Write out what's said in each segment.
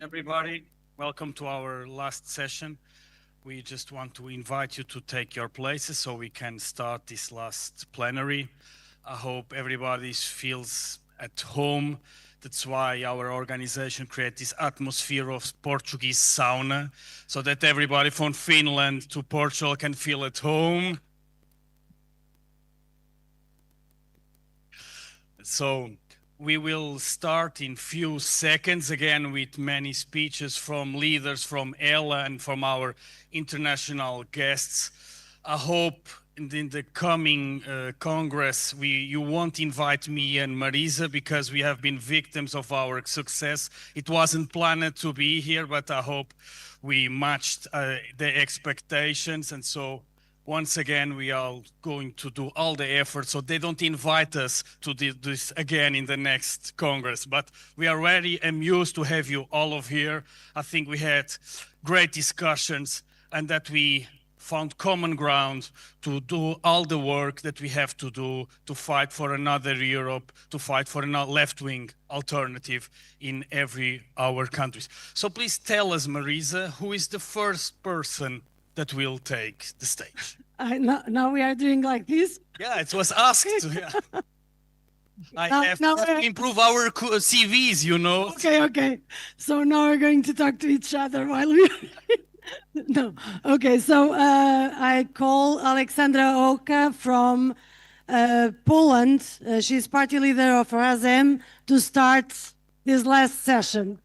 everybody. Welcome to our last session. We just want to invite you to take your places so we can start this last plenary. I hope everybody feels at home. That's why our organization creates this atmosphere of Portuguese sauna so that everybody from Finland to Portugal can feel at home. So we will start in few seconds again with many speeches from leaders from ELA and from our international guests. I hope in the coming Congress you won't invite me and Marisa because we have been victims of our success. It wasn't planned to be here, but I hope we matched the expectations, and so once again, we are going to do all the effort so they don't invite us to do this again in the next Congress. But we are very amused to have you all of here. I think we had great discussions and that we found common ground to do all the work that we have to do to fight for another Europe, to fight for a left-wing alternative in every our countries. So please tell us, Marisa, who is the first person that will take the stage? Now we are doing like this. Yeah, it was asked. Yeah. I have to improve our CVs, you know. Okay. So now we're going to talk to each other while we... No. Okay, so I call Alexandra Oka from Poland. She's party leader of Razem to start this last session.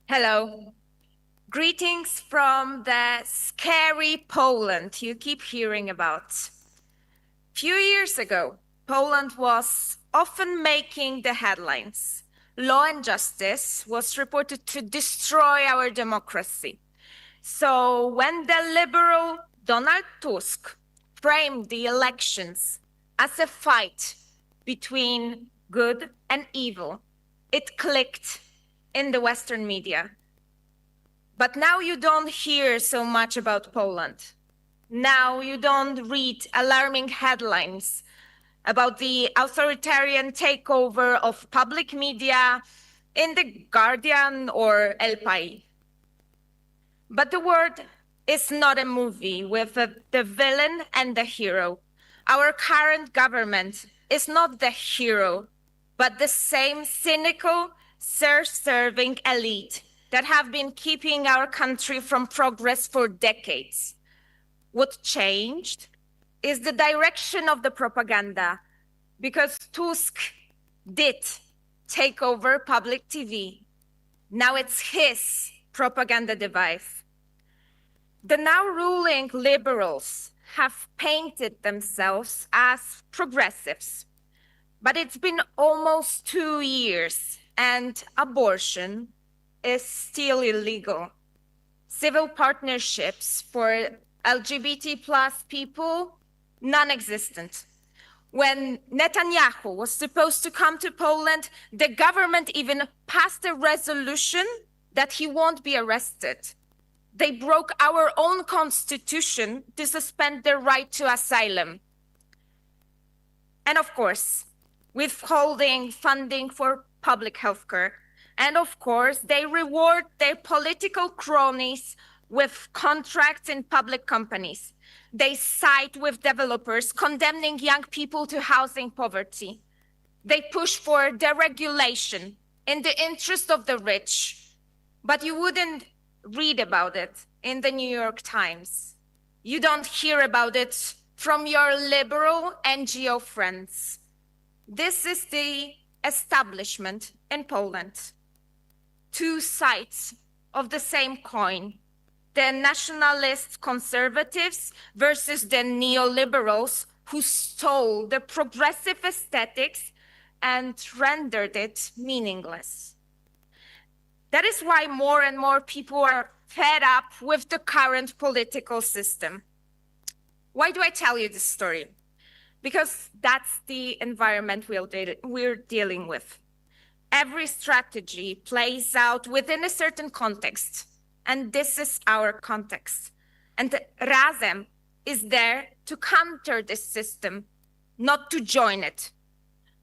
Hello. Greetings from the scary Poland you keep hearing about. A few years ago, Poland was often making the headlines. Law and justice was reported to destroy our democracy. So when the liberal Donald Tusk framed the elections as a fight between good and evil, it clicked in the Western media. But now you don't hear so much about Poland. Now you don't read alarming headlines about the authoritarian takeover of public media in The Guardian or El País. But the world is not a movie with the villain and the hero. Our current government is not the hero, but the same cynical, self-serving elite that have been keeping our country from progress for decades. What changed is the direction of the propaganda, because Tusk did take over public TV. Now it's his propaganda device. The now ruling liberals have painted themselves as progressives, but it's been almost 2 years and abortion is still illegal. Civil partnerships for LGBT plus people, non-existent. When Netanyahu was supposed to come to Poland, the government even passed a resolution that he won't be arrested. They broke our own constitution to suspend their right to asylum. And of course, withholding funding for public healthcare. And of course, they reward their political cronies with contracts in public companies. They side with developers, condemning young people to housing poverty. They push for deregulation in the interest of the rich. But you wouldn't read about it in the New York Times. You don't hear about it from your liberal NGO friends. This is the establishment in Poland. Two sides of the same coin. The nationalist conservatives versus the neoliberals who stole the progressive aesthetics and rendered it meaningless. That is why more and more people are fed up with the current political system. Why do I tell you this story? Because that's the environment we're dealing with. Every strategy plays out within a certain context, and this is our context. And Razem is there to counter this system, not to join it.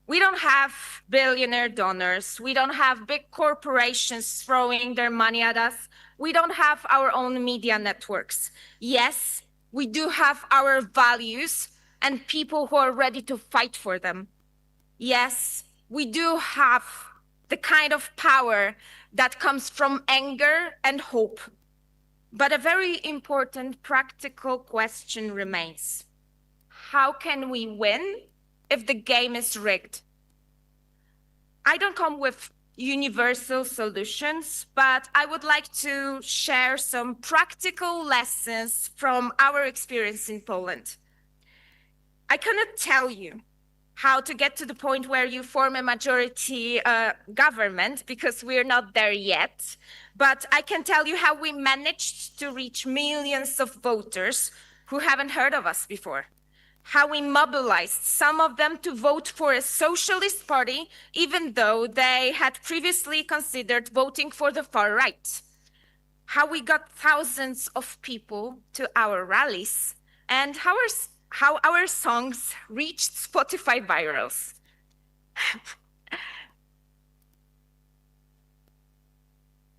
We don't have billionaire donors. We don't have big corporations throwing their money at us. We don't have our own media networks. Yes, we do have our values and people who are ready to fight for them. Yes, we do have the kind of power that comes from anger and hope. But a very important practical question remains. How can we win if the game is rigged? I don't come with universal solutions, but I would like to share some practical lessons from our experience in Poland. I cannot tell you how to get to the point where you form a majority government, because we're not there yet. But I can tell you how we managed to reach millions of voters who haven't heard of us before. How we mobilized some of them to vote for a socialist party, even though they had previously considered voting for the far right. How we got thousands of people to our rallies, and how our songs reached Spotify virals.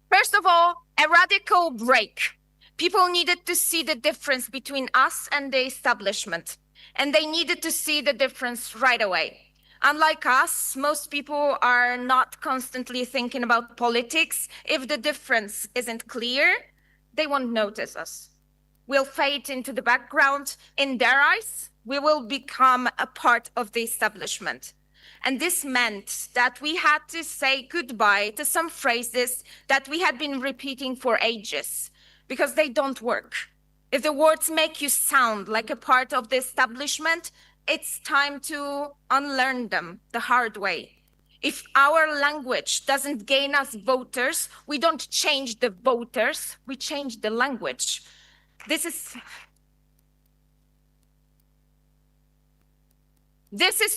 First of all, a radical break. People needed to see the difference between us and the establishment, and they needed to see the difference right away. Unlike us, most people are not constantly thinking about politics. If the difference isn't clear, they won't notice us. We'll fade into the background. In their eyes, we will become a part of the establishment. And this meant that we had to say goodbye to some phrases that we had been repeating for ages, because they don't work. If the words make you sound like a part of the establishment, it's time to unlearn them the hard way. If our language doesn't gain us voters, we don't change the voters, we change the language. This is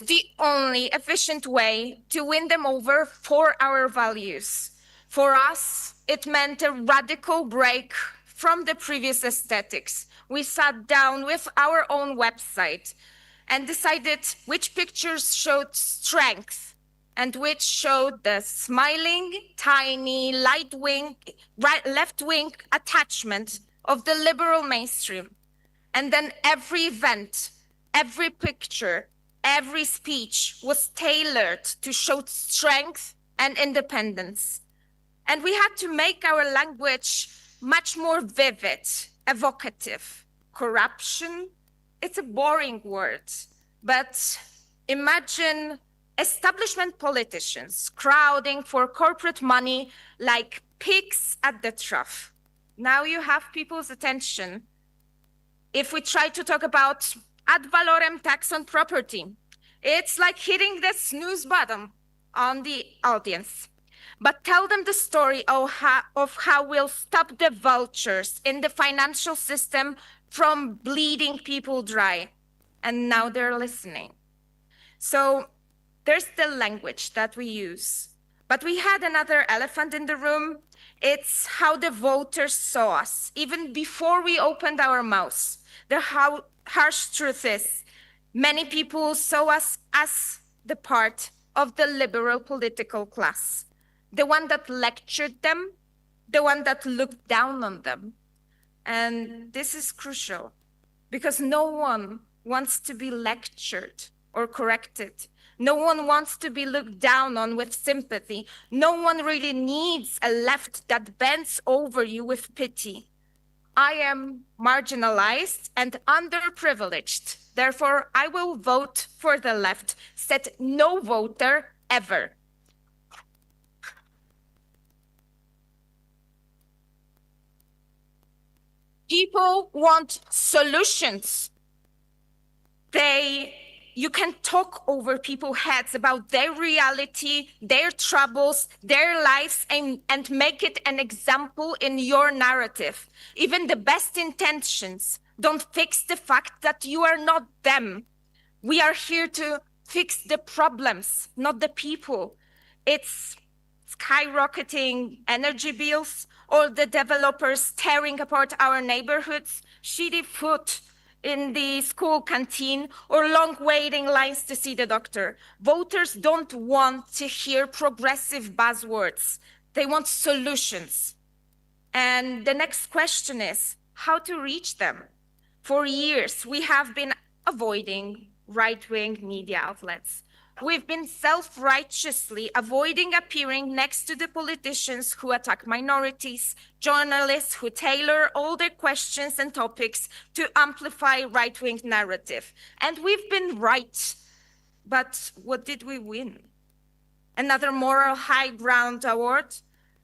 the only efficient way to win them over for our values. For us, it meant a radical break from the previous aesthetics. We sat down with our own website and decided which pictures showed strength and which showed the smiling, tiny, left-wing attachment of the liberal mainstream. And then every event, every picture, every speech was tailored to show strength and independence. And we had to make our language much more vivid, evocative. Corruption, it's a boring word, but imagine establishment politicians crowding for corporate money like pigs at the trough. Now you have people's attention. If we try to talk about ad valorem tax on property, it's like hitting the snooze button on the audience. But tell them the story of how we'll stop the vultures in the financial system from bleeding people dry. And now they're listening. So there's the language that we use. But we had another elephant in the room. It's how the voters saw us, even before we opened our mouths. The harsh truth is, many people saw us as the part of the liberal political class. The one that lectured them, the one that looked down on them. And this is crucial, because no one wants to be lectured or corrected. No one wants to be looked down on with sympathy. No one really needs a left that bends over you with pity. I am marginalized and underprivileged. Therefore, I will vote for the left, said no voter ever. People want solutions. You can talk over people's heads about their reality, their troubles, their lives, and make it an example in your narrative. Even the best intentions don't fix the fact that you are not them. We are here to fix the problems, not the people. It's skyrocketing energy bills, or the developers tearing apart our neighborhoods, shitty food. in the school canteen or long waiting lines to see the doctor. Voters don't want to hear progressive buzzwords. They want solutions. And the next question is how to reach them. For years, we have been avoiding right-wing media outlets. We've been self-righteously avoiding appearing next to the politicians who attack minorities, journalists who tailor all their questions and topics to amplify right-wing narrative. And we've been right. But what did we win? Another moral high ground award?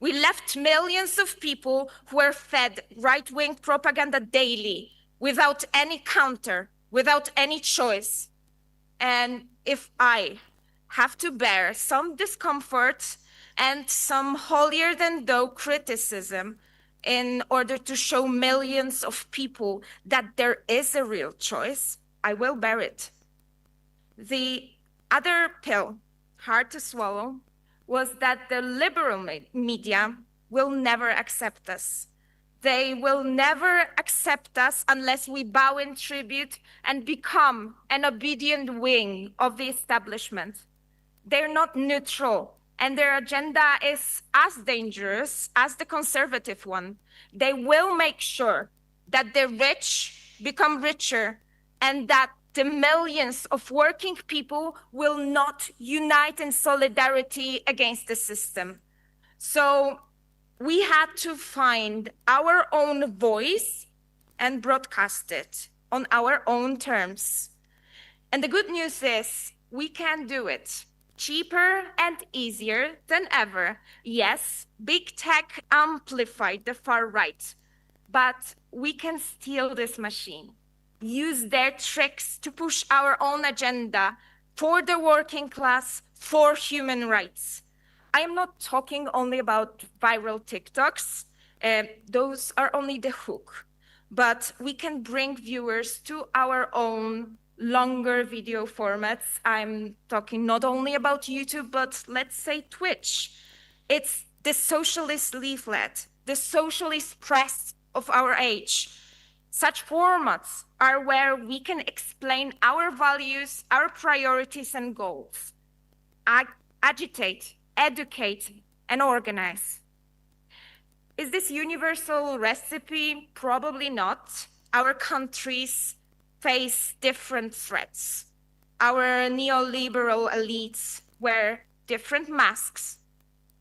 We left millions of people who were fed right-wing propaganda daily, without any counter, without any choice. And if I have to bear some discomfort and some holier-than-thou criticism in order to show millions of people that there is a real choice, I will bear it. The other pill, hard to swallow, was that the liberal media will never accept us. They will never accept us unless we bow in tribute and become an obedient wing of the establishment. They're not neutral, and their agenda is as dangerous as the conservative one. They will make sure that the rich become richer and that the millions of working people will not unite in solidarity against the system. So we had to find our own voice and broadcast it on our own terms. And the good news is we can do it cheaper and easier than ever. Yes, big tech amplified the far right, but we can steal this machine, use their tricks to push our own agenda for the working class, for human rights. I am not talking only about viral TikToks. Those are only the hook. But we can bring viewers to our own longer video formats. I'm talking not only about YouTube, but let's say Twitch. It's the socialist leaflet, the socialist press of our age. Such formats are where we can explain our values, our priorities and goals, agitate, educate, and organize. Is this universal recipe? Probably not. Our countries face different threats. Our neoliberal elites wear different masks.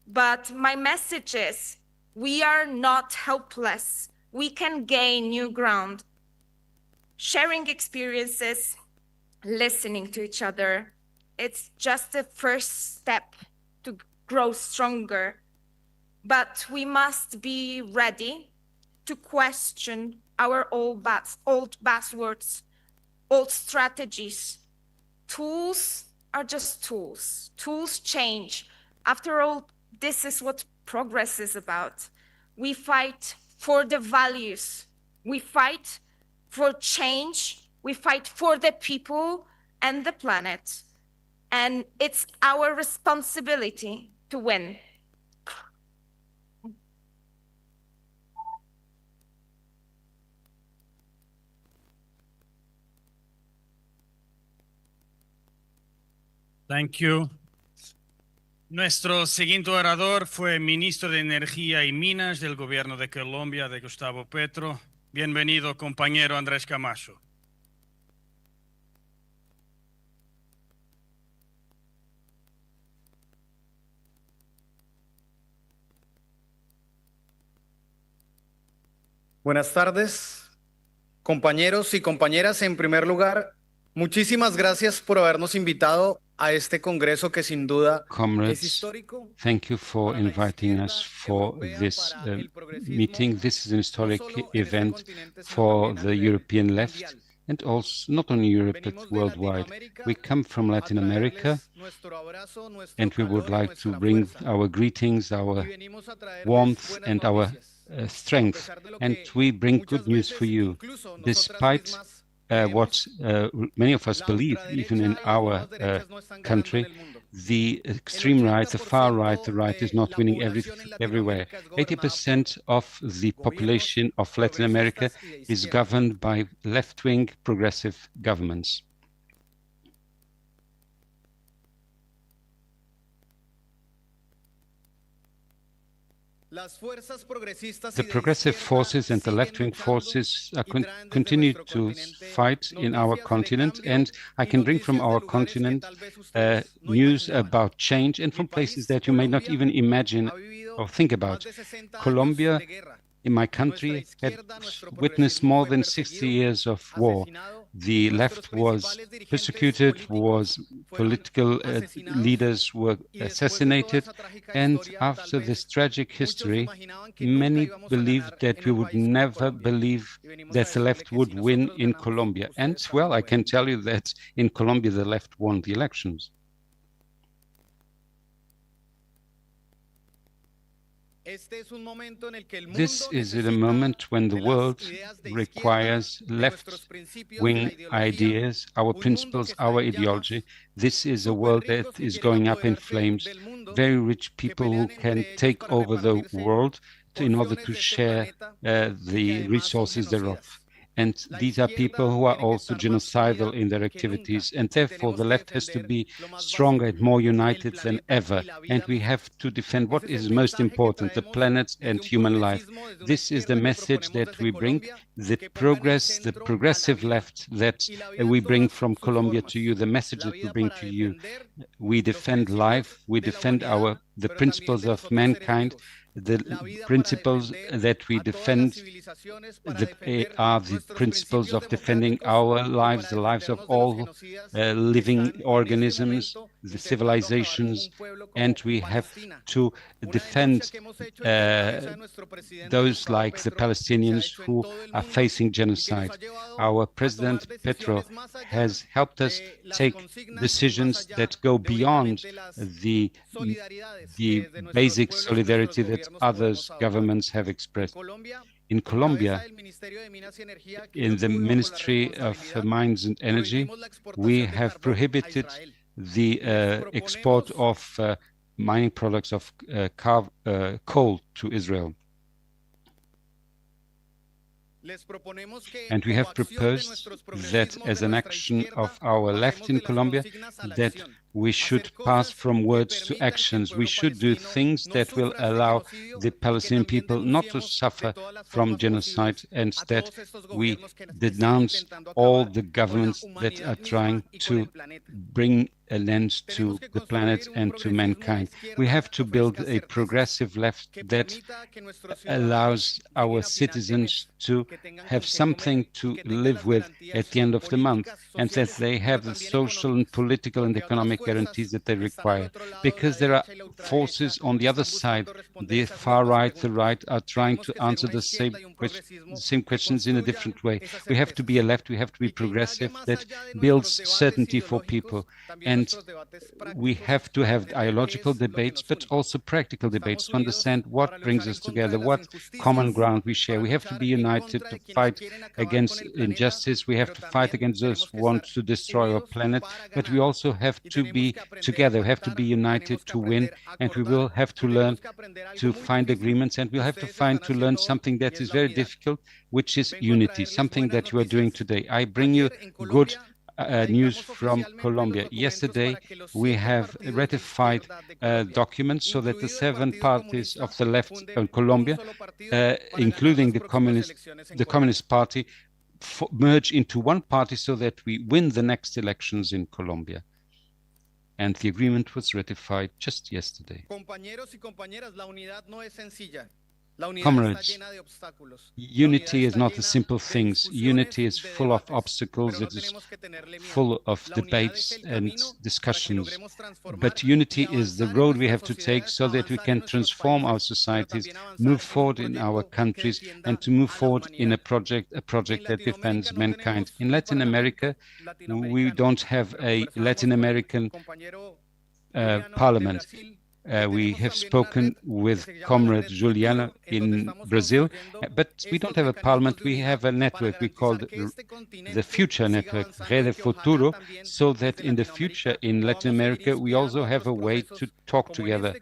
But my message is, we are not helpless. We can gain new ground. Sharing experiences, listening to each other, it's just the first step to grow stronger. But we must be ready to question our old buzzwords, old strategies. Tools are just tools. Tools change. After all, this is what progress is about. We fight for the values. We fight for change. We fight for the people and the planet. And it's our responsibility to win. Thank you. Nuestro siguiente orador fue ministro de Energía y Minas del gobierno de Colombia de Gustavo Petro. Bienvenido, compañero Andrés Camacho. Buenas tardes, compañeros y compañeras. En primer lugar, muchísimas gracias por habernos invitado a este congreso que sin duda es Comrades, histórico. thank you for inviting us for this meeting. This is an historic event for the European left and also not only Europe but worldwide. We come from Latin America and we would like to bring our greetings, our warmth and our strength, and we bring good news for you, despite what many of us believe, even in our country, the extreme right, the far right, the right is not winning everywhere. 80% of the population of Latin America is governed by left-wing progressive governments. The progressive forces and the left-wing forces continue to fight in our continent, and I can bring from our continent news about change and from places that you may not even imagine or think about. Colombia, in my country, had witnessed more than 60 years of war. The left was persecuted, political leaders were assassinated, and after this tragic history, many believed that we would never believe that the left would win in Colombia. And, well, I can tell you that in Colombia, the left won the elections. This is a moment when the world requires left-wing ideas, our principles, our ideology. This is a world that is going up in flames. Very rich people who can take over the world in order to share the resources thereof. And these are people who are also genocidal in their activities. And therefore, the left has to be stronger and more united than ever. And we have to defend what is most important, the planet and human life. This is the message that we bring, the progressive left that we bring from Colombia to you, the message that we bring to you. We defend life, we defend the principles of mankind. The principles that we defend are the principles of defending our lives, the lives of all living organisms, the civilizations, and we have to defend those like the Palestinians who are facing genocide. Our President Petro has helped us take decisions that go beyond the basic solidarity that other governments have expressed. In Colombia, in the Ministry of Mines and Energy, we have prohibited the export of mining products of coal to Israel. And we have proposed that as an action of our left in Colombia, that we should pass from words to actions. We should do things that will allow the Palestinian people not to suffer from genocide, and that we denounce all the governments that are trying to bring an end to the planet and to mankind. We have to build a progressive left that allows our citizens to have something to live with at the end of the month, and that they have the social and political and economic guarantees that they require. Because there are forces on the other side, the far right, the right, are trying to answer the same questions in a different way. We have to be a left, we have to be progressive, that builds certainty for people. And we have to have ideological debates, but also practical debates to understand what brings us together, what common ground we share. We have to be united to fight against injustice. We have to fight against those who want to destroy our planet, but we also have to be together. We have to be united to win, and we will have to learn to find agreements, and we'll have to learn something that is very difficult, which is unity, something that you are doing today. I bring you good news from Colombia. Yesterday, we have ratified documents so that the 7 parties of the left in Colombia, including the Communist Party, merge into one party so that we win the next elections in Colombia. And the agreement was ratified just yesterday. Comrades, unity is not a simple thing. Unity is full of obstacles, it is full of debates and discussions. But unity is the road we have to take so that we can transform our societies, move forward in our countries, and to move forward in a project that defends mankind. In Latin America, we don't have a Latin American parliament. We have spoken with Comrade Juliana in Brazil, but we don't have a parliament. We have a network we call the Future Network, Rede Futuro, so that in the future in Latin America, we also have a way to talk together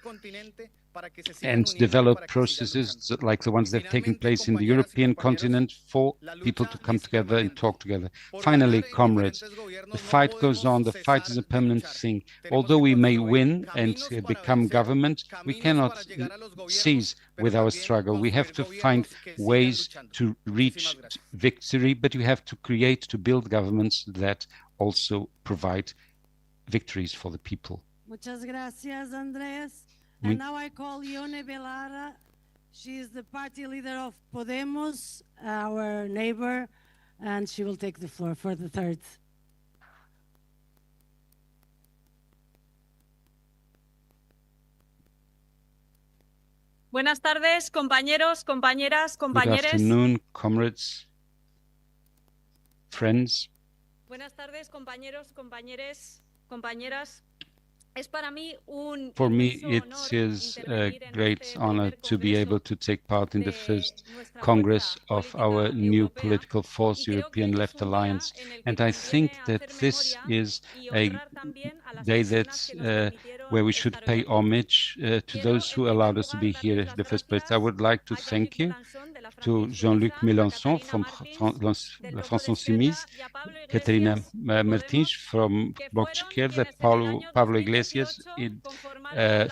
and develop processes like the ones that have taken place in the European continent for people to come together and talk together. Finally, comrades, the fight goes on. The fight is a permanent thing. Although we may win and become government, we cannot cease with our struggle. We have to find ways to reach victory, but we have to create, to build governments that also provide victories for the people. Muchas gracias, Andrés. And now I call Ione Belara. She is the party leader of Podemos, our neighbor, and she will take the floor for the third. Buenas tardes, compañeros, compañeras, compañeros. Good afternoon, comrades, friends. Buenas tardes, compañeros, compañeres, compañeras. For me, it is a great honor to be able to take part in the first Congress of our new political force, European Left Alliance. And I think that this is a day where we should pay homage to those who allowed us to be here in the first place. I would like to thank you to Jean-Luc Mélenchon from La France Insoumise, Catarina Martins from Bloc de Esquerda, Pablo Iglesias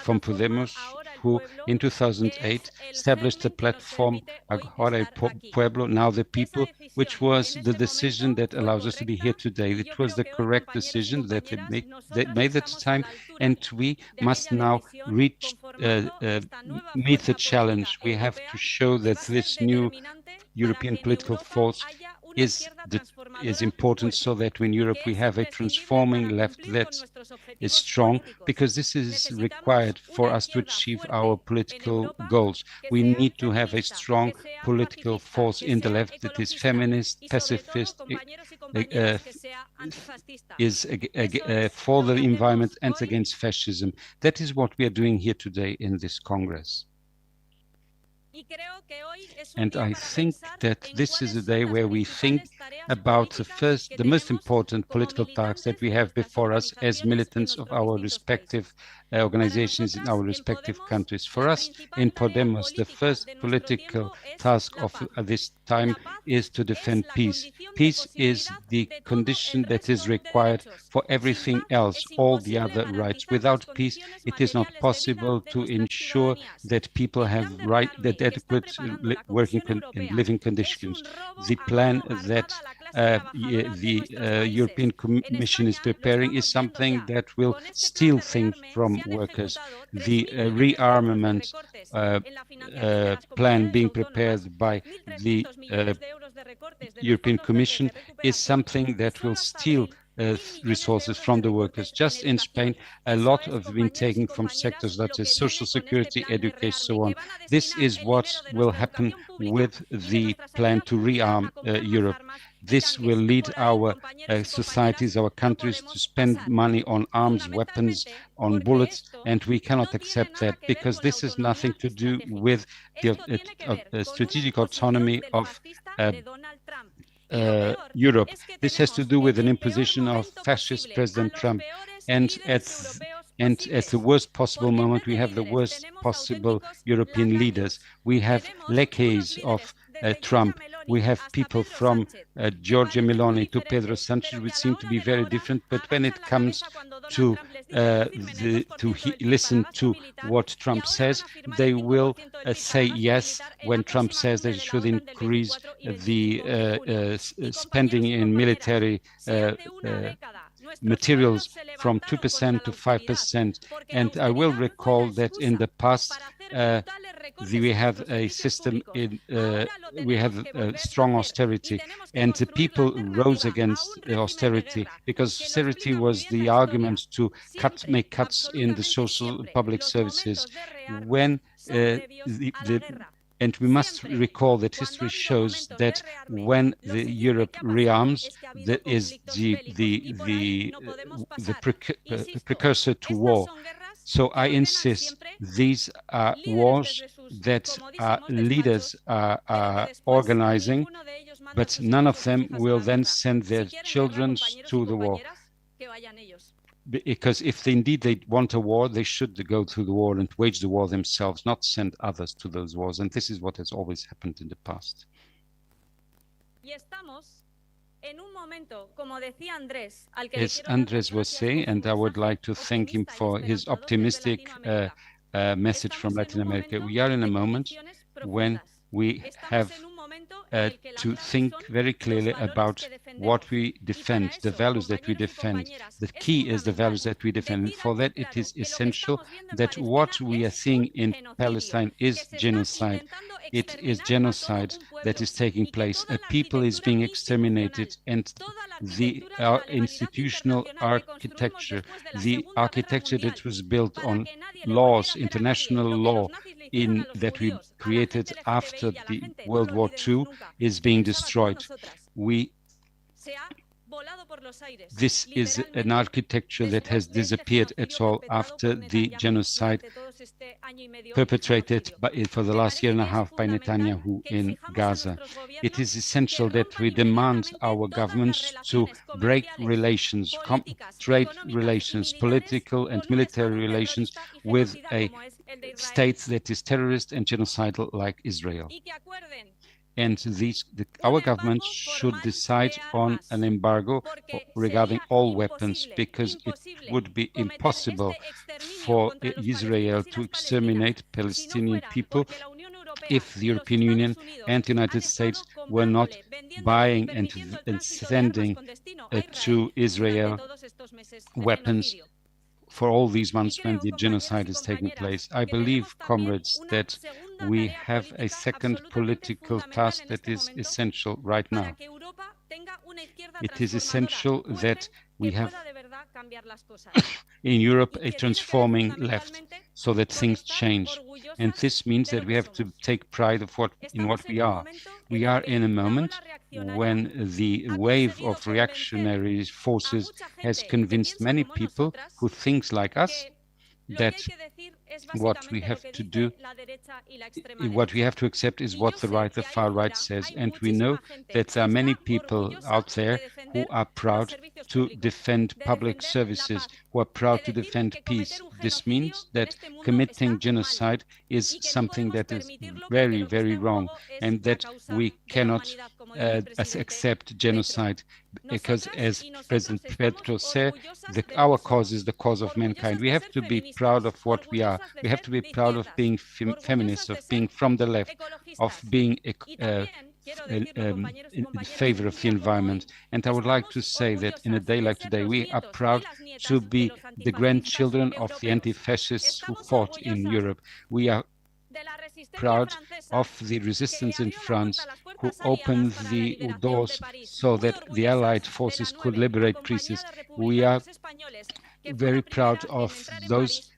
from Podemos, who in 2008 established the platform Agora Pueblo, Now the People, which was the decision that allows us to be here today. It was the correct decision that they made at the time, and we must now meet the challenge. We have to show that this new European political force is important, so that in Europe we have a transforming left that is strong, because this is required for us to achieve our political goals. We need to have a strong political force in the left that is feminist, pacifist, is for the environment and against fascism. That is what we are doing here today in this Congress. And I think that this is a day where we think about the most important political tasks that we have before us as militants of our respective organizations in our respective countries. For us in Podemos, the first political task of this time is to defend peace. Peace is the condition that is required for everything else, all the other rights. Without peace, it is not possible to ensure that people have adequate working and living conditions. The plan that the European Commission is preparing is something that will steal things from workers. The rearmament plan being prepared by the European Commission is something that will steal resources from the workers. Just in Spain, a lot have been taken from sectors such as social security, education, so on. This is what will happen with the plan to rearm Europe. This will lead our societies, our countries to spend money on arms, weapons, on bullets, and we cannot accept that, because this has nothing to do with the strategic autonomy of Europe. This has to do with an imposition of fascist President Trump. And at the worst possible moment, we have the worst possible European leaders. We have lackeys of Trump. We have people from Giorgia Meloni to Pedro Sanchez, which seem to be very different. But when it comes to listen to what Trump says, they will say yes when Trump says they should increase the spending in military materials from 2% to 5%. And I will recall that in the past, we have a system we have strong austerity, and the people rose against austerity, because austerity was the argument to make cuts in the social public services. When and we must recall that history shows that when Europe rearms, that is the precursor to war. So I insist these are wars that leaders are organizing, but none of them will then send their children to the war. Because if indeed they want a war, they should go to the war and wage the war themselves, not send others to those wars. And this is what has always happened in the past. As Andres was saying, and I would like to thank him for his optimistic message from Latin America, we are in a moment when we have to think very clearly about what we defend, the values that we defend. The key is the values that we defend. And for that, it is essential that what we are seeing in Palestine is genocide. It is genocide that is taking place. A people is being exterminated, and the institutional architecture, the architecture that was built on laws, international law, that we created after the World War II, is being destroyed. This is an architecture that has disappeared at all after the genocide perpetrated for the last year and a half by Netanyahu in Gaza. It is essential that we demand our governments to break relations, trade relations, political and military relations with a state that is terrorist and genocidal like Israel. And our government should decide on an embargo regarding all weapons, because it would be impossible for Israel to exterminate Palestinian people if the European Union and the United States were not buying and sending to Israel weapons for all these months when the genocide is taking place. I believe, comrades, that we have a second political task that is essential right now. It is essential that we have in Europe a transforming left so that things change. And this means that we have to take pride of in what we are. We are in a moment when the wave of reactionary forces has convinced many people who think like us that what we have to do, what we have to accept is what the far right says. And we know that there are many people out there who are proud to defend public services, who are proud to defend peace. This means that committing genocide is something that is very, very wrong, and that we cannot accept genocide, because as President Petro said, our cause is the cause of mankind. We have to be proud of what we are. We have to be proud of being feminist, of being from the left, of being in favor of the environment. And I would like to say that in a day like today, we are proud to be the grandchildren of the anti-fascists who fought in Europe. We are proud of the resistance in France, who opened the doors so that the Allied forces could liberate Greece. We are very proud of those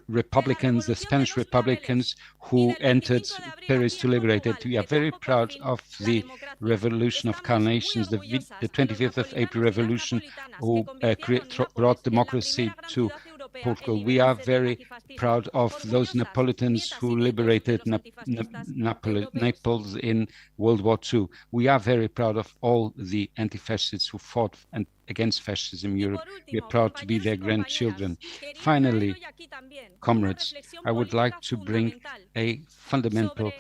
Republicans, the Spanish Republicans who entered Paris to liberate it. We are very proud of the Revolution of Carnations, the 25th of April Revolution, who brought democracy to Portugal. We are very proud of those Napolitans who liberated Naples in World War II. We are very proud of all the anti-fascists who fought against fascism in Europe. We are proud to be their grandchildren. Finally, comrades, I would like to bring a fundamental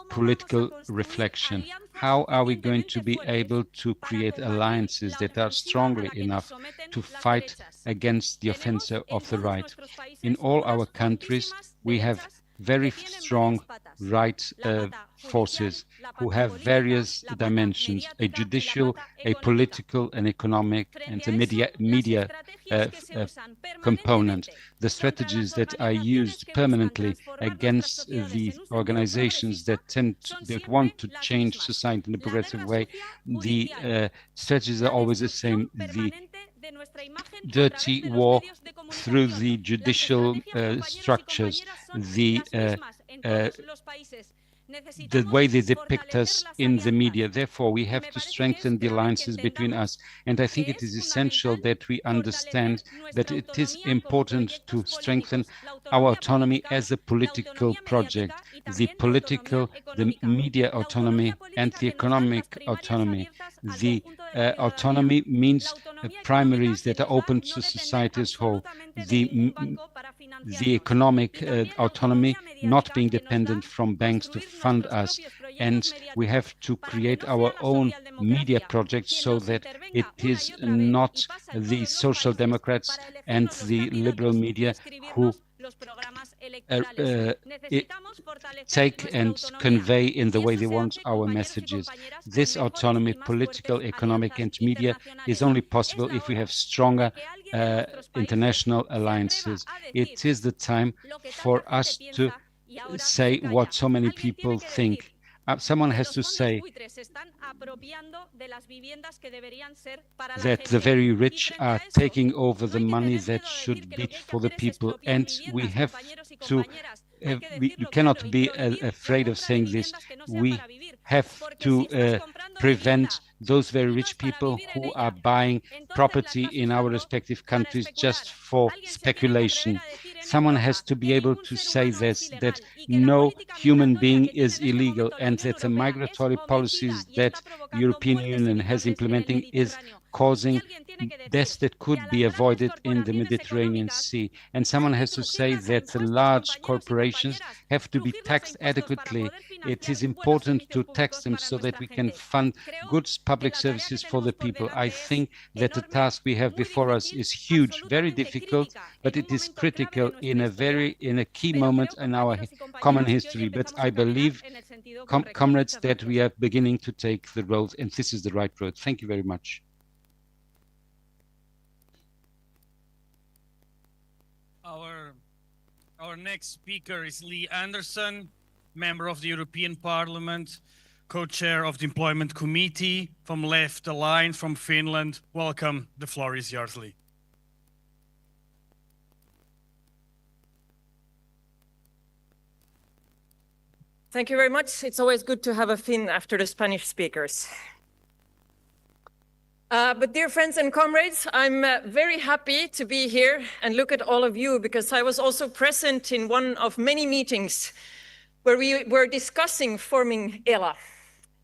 political reflection. How are we going to be able to create alliances that are strongly enough to fight against the offensive of the right? In all our countries, we have very strong right forces who have various dimensions, a judicial, a political, an economic, and a media component. The strategies that are used permanently against the organizations that want to change society in a progressive way, the strategies are always the same. The dirty war through the judicial structures, the the way they depict us in the media. Therefore, we have to strengthen the alliances between us. And I think it is essential that we understand that it is important to strengthen our autonomy as a political project, the media autonomy and the economic autonomy. The autonomy means primaries that are open to society as a whole. The economic autonomy, not being dependent from banks to fund us. And we have to create our own media projects so that it is not the social democrats and the liberal media who take and convey in the way they want our messages. This autonomy, political, economic, and media is only possible if we have stronger international alliances. It is the time for us to say what so many people think. Someone has to say that the very rich are taking over the money that should be for the people, and we have to we cannot be afraid of saying this. We have to prevent those very rich people who are buying property in our respective countries just for speculation. Someone has to be able to say this, that no human being is illegal, and that the migratory policies that the European Union has implementing is causing deaths that could be avoided in the Mediterranean Sea. And someone has to say that the large corporations have to be taxed adequately. It is important to tax them so that we can fund good public services for the people. I think that the task we have before us is huge, very difficult, but it is critical in a key moment in our common history. But I believe, comrades, that we are beginning to take the road, and this is the right road. Thank you very much. Our next speaker is Lee Anderson, member of the European Parliament, co-chair of the Employment Committee from Left Alliance from Finland. Welcome. The floor is yours, Lee. Thank you very much. It's always good to have a Finn after the Spanish speakers. But dear friends and comrades, I'm very happy to be here and look at all of you, because I was also present in one of many meetings where we were discussing forming ELA.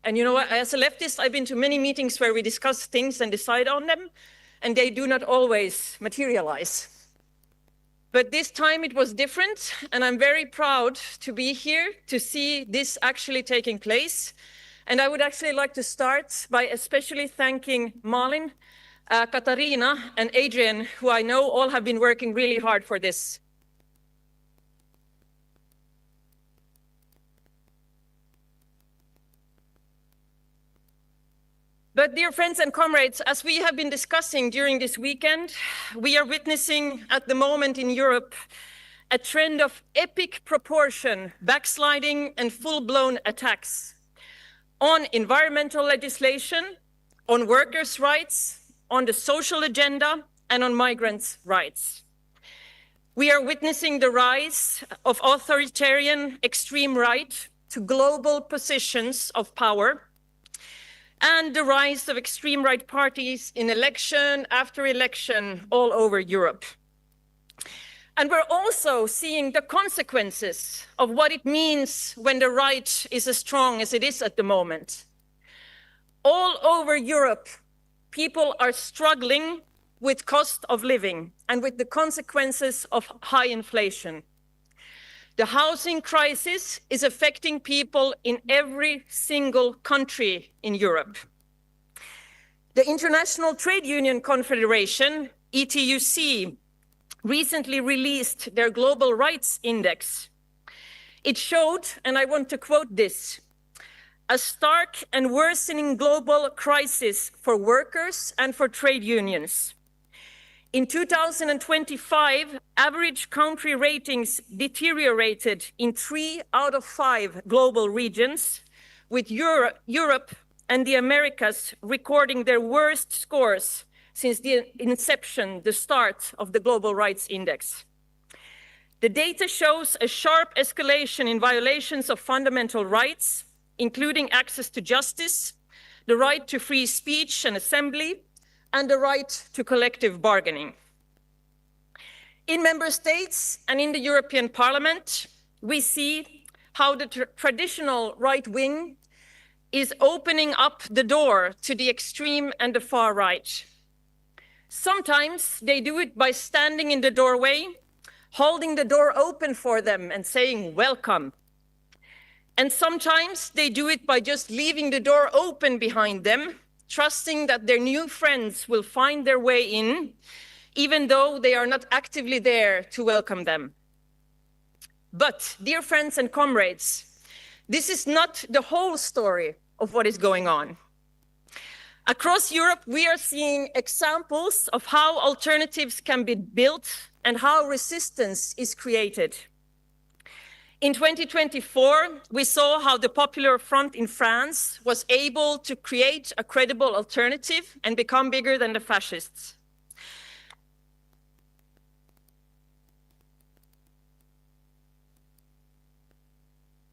And you know what, as a leftist, I've been to many meetings where we discuss things and decide on them, and they do not always materialize. But this time it was different, and I'm very proud to be here to see this actually taking place. And I would actually like to start by especially thanking Malin, Katarina, and Adrian, who I know all have been working really hard for this. But dear friends and comrades, as we have been discussing during this weekend, we are witnessing at the moment in Europe a trend of epic proportion, backsliding, and full-blown attacks on environmental legislation, on workers' rights, on the social agenda, and on migrants' rights. We are witnessing the rise of authoritarian extreme right to global positions of power, and the rise of extreme right parties in election after election all over Europe. And we're also seeing the consequences of what it means when the right is as strong as it is at the moment. All over Europe, people are struggling with cost of living and with the consequences of high inflation. The housing crisis is affecting people in every single country in Europe. The International Trade Union Confederation, ETUC, recently released their Global Rights Index. It showed, and I want to quote this, a stark and worsening global crisis for workers and for trade unions. In 2025, average country ratings deteriorated in 3 out of 5 global regions, with Europe and the Americas recording their worst scores since the inception, the start of the Global Rights Index. The data shows a sharp escalation in violations of fundamental rights, including access to justice, the right to free speech and assembly, and the right to collective bargaining. In member states and in the European Parliament, we see how the traditional right wing is opening up the door to the extreme and the far right. Sometimes they do it by standing in the doorway, holding the door open for them and saying, welcome. And sometimes they do it by just leaving the door open behind them, trusting that their new friends will find their way in, even though they are not actively there to welcome them. But, dear friends and comrades, this is not the whole story of what is going on. Across Europe, we are seeing examples of how alternatives can be built and how resistance is created. In 2024, we saw how the Popular Front in France was able to create a credible alternative and become bigger than the fascists.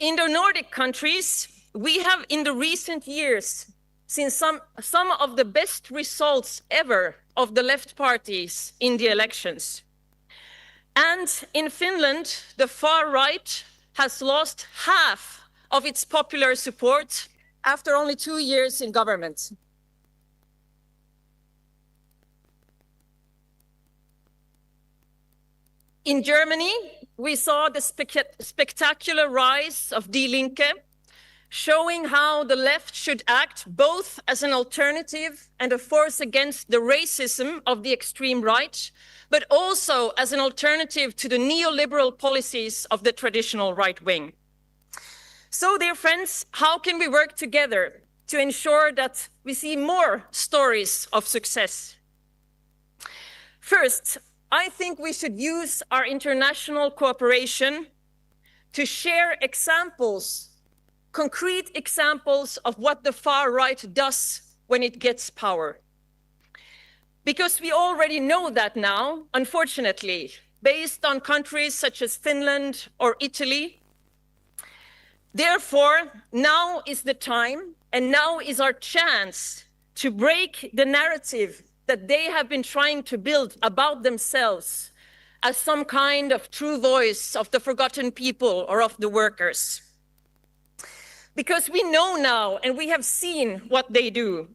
In the Nordic countries, we have in the recent years seen some of the best results ever of the left parties in the elections. And in Finland, the far right has lost half of its popular support after only 2 years in government. In Germany, we saw the spectacular rise of Die Linke, showing how the left should act both as an alternative and a force against the racism of the extreme right, but also as an alternative to the neoliberal policies of the traditional right wing. So, dear friends, how can we work together to ensure that we see more stories of success? First, I think we should use our international cooperation to share examples, concrete examples of what the far right does when it gets power. Because we already know that now, unfortunately, based on countries such as Finland or Italy. Therefore, now is the time and now is our chance to break the narrative that they have been trying to build about themselves as some kind of true voice of the forgotten people or of the workers. Because we know now and we have seen what they do.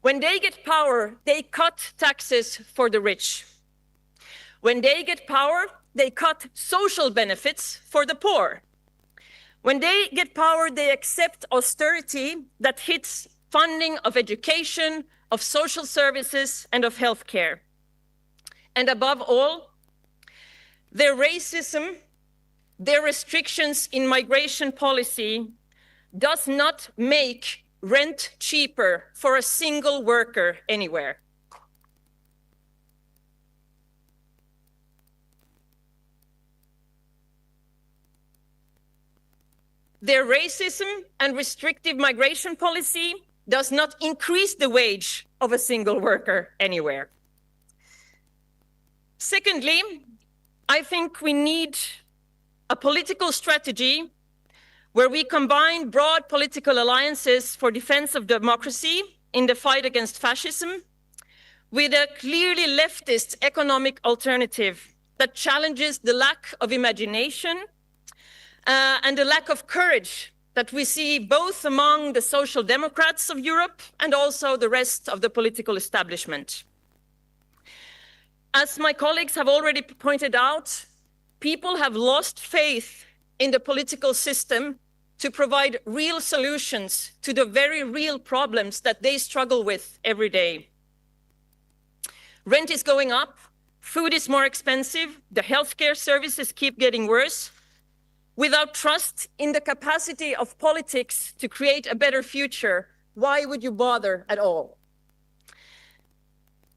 When they get power, they cut taxes for the rich. When they get power, they cut social benefits for the poor. When they get power, they accept austerity that hits funding of education, of social services, and of healthcare. And above all, their racism, their restrictions in migration policy does not make rent cheaper for a single worker anywhere. Their racism and restrictive migration policy does not increase the wage of a single worker anywhere. Secondly, I think we need a political strategy where we combine broad political alliances for defense of democracy in the fight against fascism with a clearly leftist economic alternative that challenges the lack of imagination and the lack of courage that we see both among the social democrats of Europe and also the rest of the political establishment. As my colleagues have already pointed out, people have lost faith in the political system to provide real solutions to the very real problems that they struggle with every day. Rent is going up, food is more expensive, the healthcare services keep getting worse. Without trust in the capacity of politics to create a better future, why would you bother at all?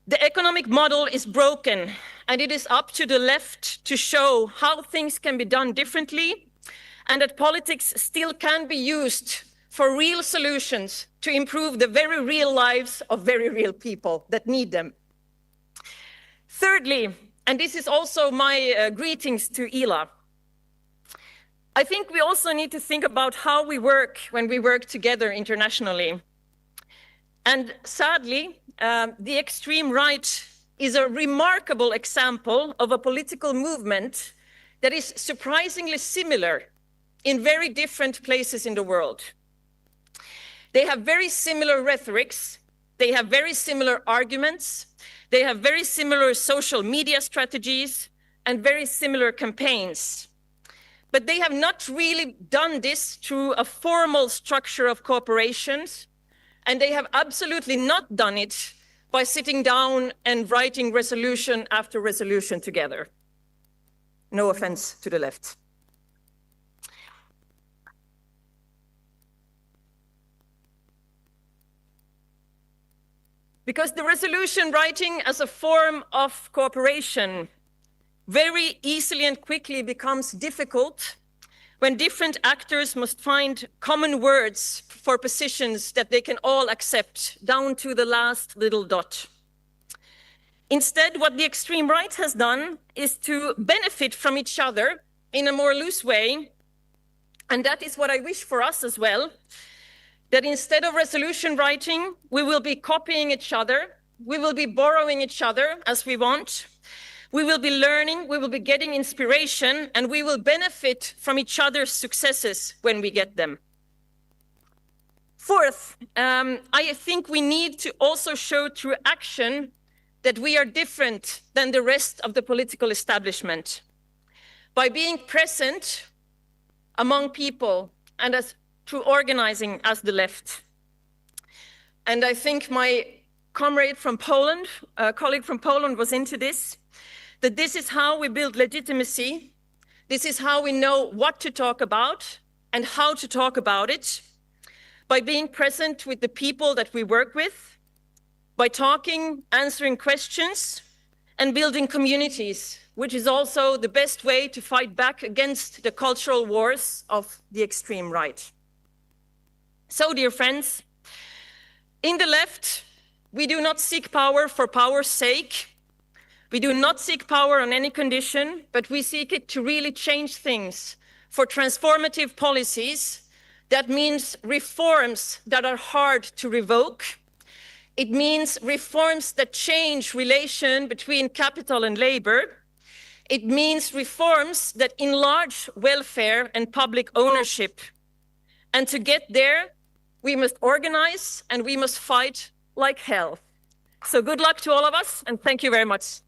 The economic model is broken, and it is up to the left to show how things can be done differently, and that politics still can be used for real solutions to improve the very real lives of very real people that need them. Thirdly, And this is also my greetings to ELA. I think we also need to think about how we work when we work together internationally. And sadly, the extreme right is a remarkable example of a political movement that is surprisingly similar in very different places in the world. They have very similar rhetorics, they have very similar arguments, they have very similar social media strategies and very similar campaigns. But they have not really done this through a formal structure of cooperations, and they have absolutely not done it by sitting down and writing resolution after resolution together. No offense to the left. Because the resolution writing as a form of cooperation very easily and quickly becomes difficult when different actors must find common words for positions that they can all accept, down to the last little dot. Instead, what the extreme right has done is to benefit from each other in a more loose way, and that is what I wish for us as well, that instead of resolution writing, we will be copying each other, we will be borrowing each other as we want, we will be learning, we will be getting inspiration, and we will benefit from each other's successes when we get them. Fourth, I think we need to also show through action that we are different than the rest of the political establishment. By being present among people and through organizing as the left. And I think my colleague from Poland was into this, that this is how we build legitimacy. This is how we know what to talk about and how to talk about it, by being present with the people that we work with, by talking, answering questions, and building communities, which is also the best way to fight back against the cultural wars of the extreme right. So, dear friends, in the left, we do not seek power for power's sake. We do not seek power on any condition, but we seek it to really change things for transformative policies. That means reforms that are hard to revoke. It means reforms that change relation between capital and labor. It means reforms that enlarge welfare and public ownership. And to get there, we must organize and we must fight like hell. So good luck to all of us, and thank you very much.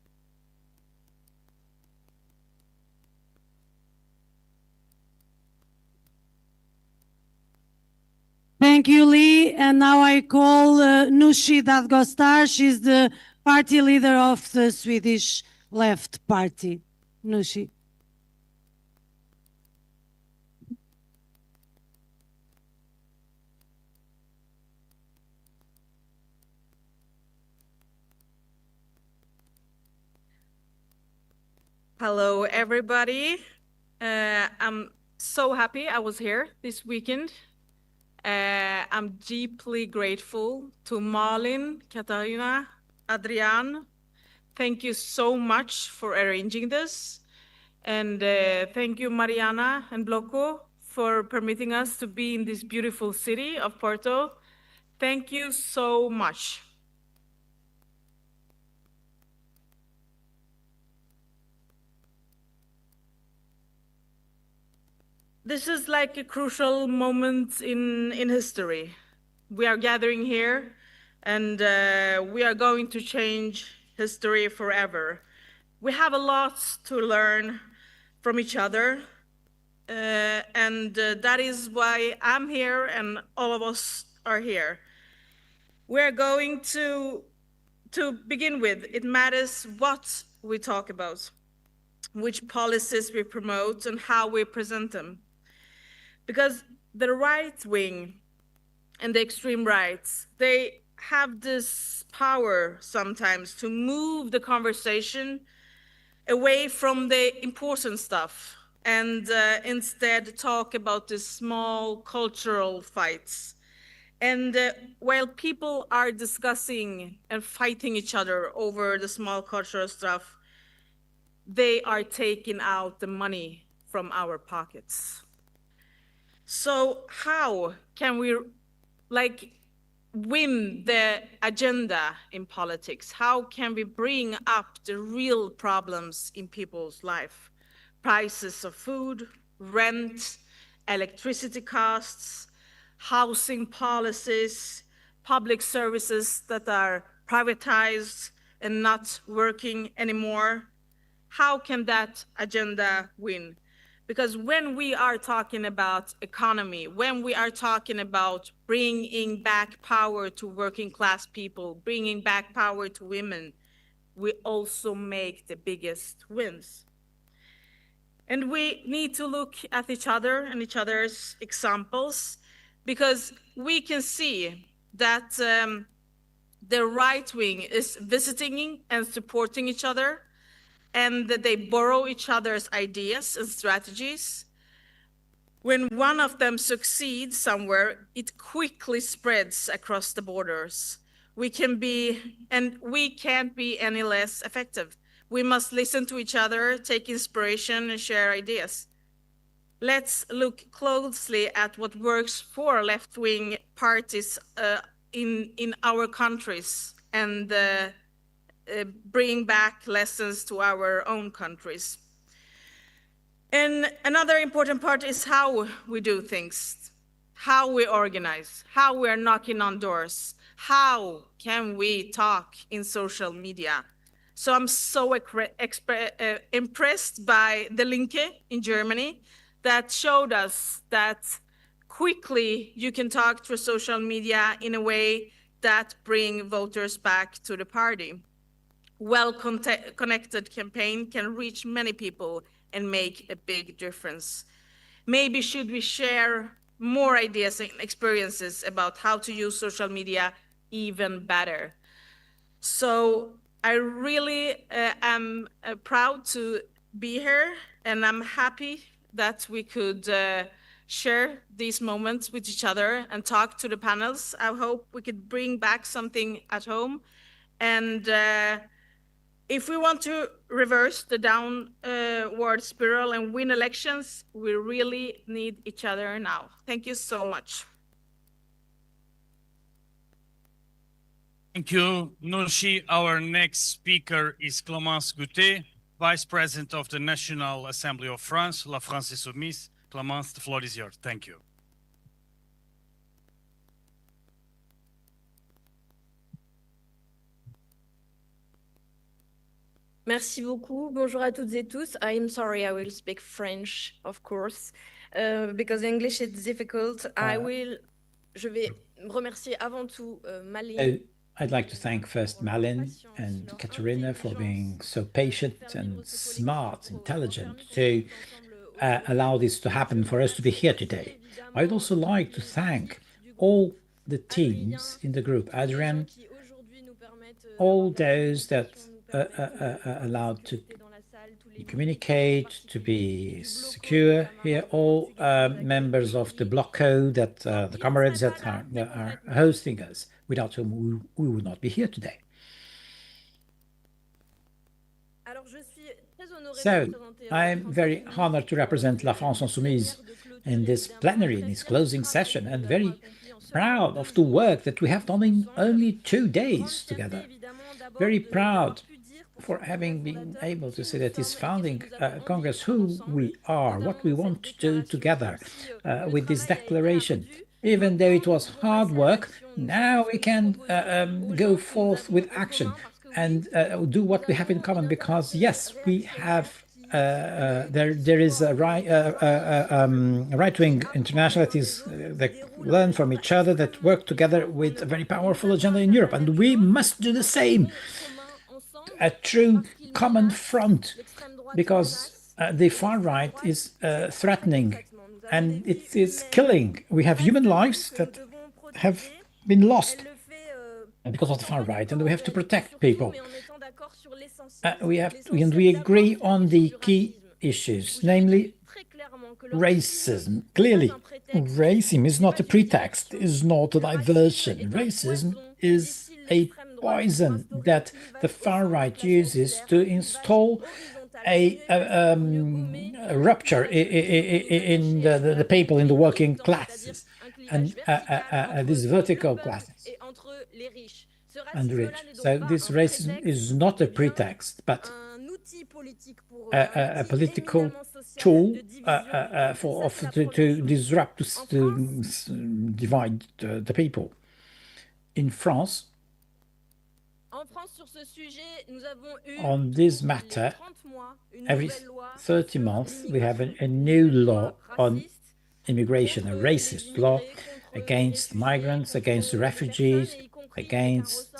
Thank you, Lee. And now I call Nooshi Dadgostar. She's the party leader of the Swedish Left Party. Nooshi. Hello, everybody. I'm so happy I was here this weekend. I'm deeply grateful to Malin, Katarina, Adrian. Thank you so much for arranging this. And thank you, Mariana and Bloco, for permitting us to be in this beautiful city of Porto. Thank you so much. This is like a crucial moment in history. We are gathering here and we are going to change history forever. We have a lot to learn from each other and that is why I'm here and all of us are here. We're going to begin with, it matters what we talk about, which policies we promote and how we present them. Because the right wing and the extreme rights, they have this power sometimes to move the conversation away from the important stuff and instead talk about the small cultural fights. And while people are discussing and fighting each other over the small cultural stuff, they are taking out the money from our pockets. So how can we win the agenda in politics? How can we bring up the real problems in people's life? Prices of food, rent, electricity costs, housing policies, public services that are privatized and not working anymore. How can that agenda win? Because when we are talking about economy, when we are talking about bringing back power to working class people, bringing back power to women, we also make the biggest wins. And we need to look at each other and each other's examples, because we can see that the right wing is visiting and supporting each other, and that they borrow each other's ideas and strategies. When one of them succeeds somewhere, it quickly spreads across the borders. We can't be any less effective. We must listen to each other, take inspiration, and share ideas. Let's look closely at what works for left-wing parties in our countries, and bring back lessons to our own countries. And another important part is how we do things, how we organize, how we are knocking on doors, how can we talk in social media. So I'm so impressed by the Linke in Germany that showed us that quickly you can talk through social media in a way that bring voters back to the party. Well-connected campaign can reach many people and make a big difference. Maybe should we share more ideas and experiences about how to use social media even better. So I really am proud to be here, and I'm happy that we could share these moments with each other and talk to the panels. I hope we could bring back something at home. And if we want to reverse the downward spiral and win elections, we really need each other now. Thank you so much. Thank you, Nooshi. Our next speaker is Clémence Goutet, Vice President of the National Assembly of France, La France Insoumise. Clémence, the floor is yours. Thank you. Merci beaucoup. Bonjour à toutes et tous. I am sorry, I will speak French, of course, because English is difficult. Je vais remercier avant tout Malin. I'd like to thank first Malin and Katerina for being so patient and smart, intelligent to allow this to happen, for us to be here today. I'd also like to thank all the teams in the group, Adrian, all those that allowed to communicate, to be secure here, all members of the block code, that the comrades that are hosting us, without whom we would not be here today. So I'm very honored to represent La France Insoumise in this plenary, in this closing session, and very proud of the work that we have done in only 2 days together. Very proud for having been able to say that this founding Congress, who we are, what we want to do together with this declaration. Even though it was hard work, now we can go forth with action and do what we have in common, because yes, we have there is a right-wing international that learn from each other, that work together with a very powerful agenda in Europe, and we must do the same. A true common front, because the far right is threatening and it is killing. We have human lives that have been lost because of the far right, and we have to protect people. We agree on the key issues, namely racism. Clearly, racism is not a pretext, is not a diversion. Racism is a poison that the far right uses to install a rupture in the people in the working classes and these vertical classes and rich. So this racism is not a pretext, but a political tool to disrupt, to divide the people. In France, on this matter, every 30 months we have a new law on immigration, a racist law against migrants, against refugees, against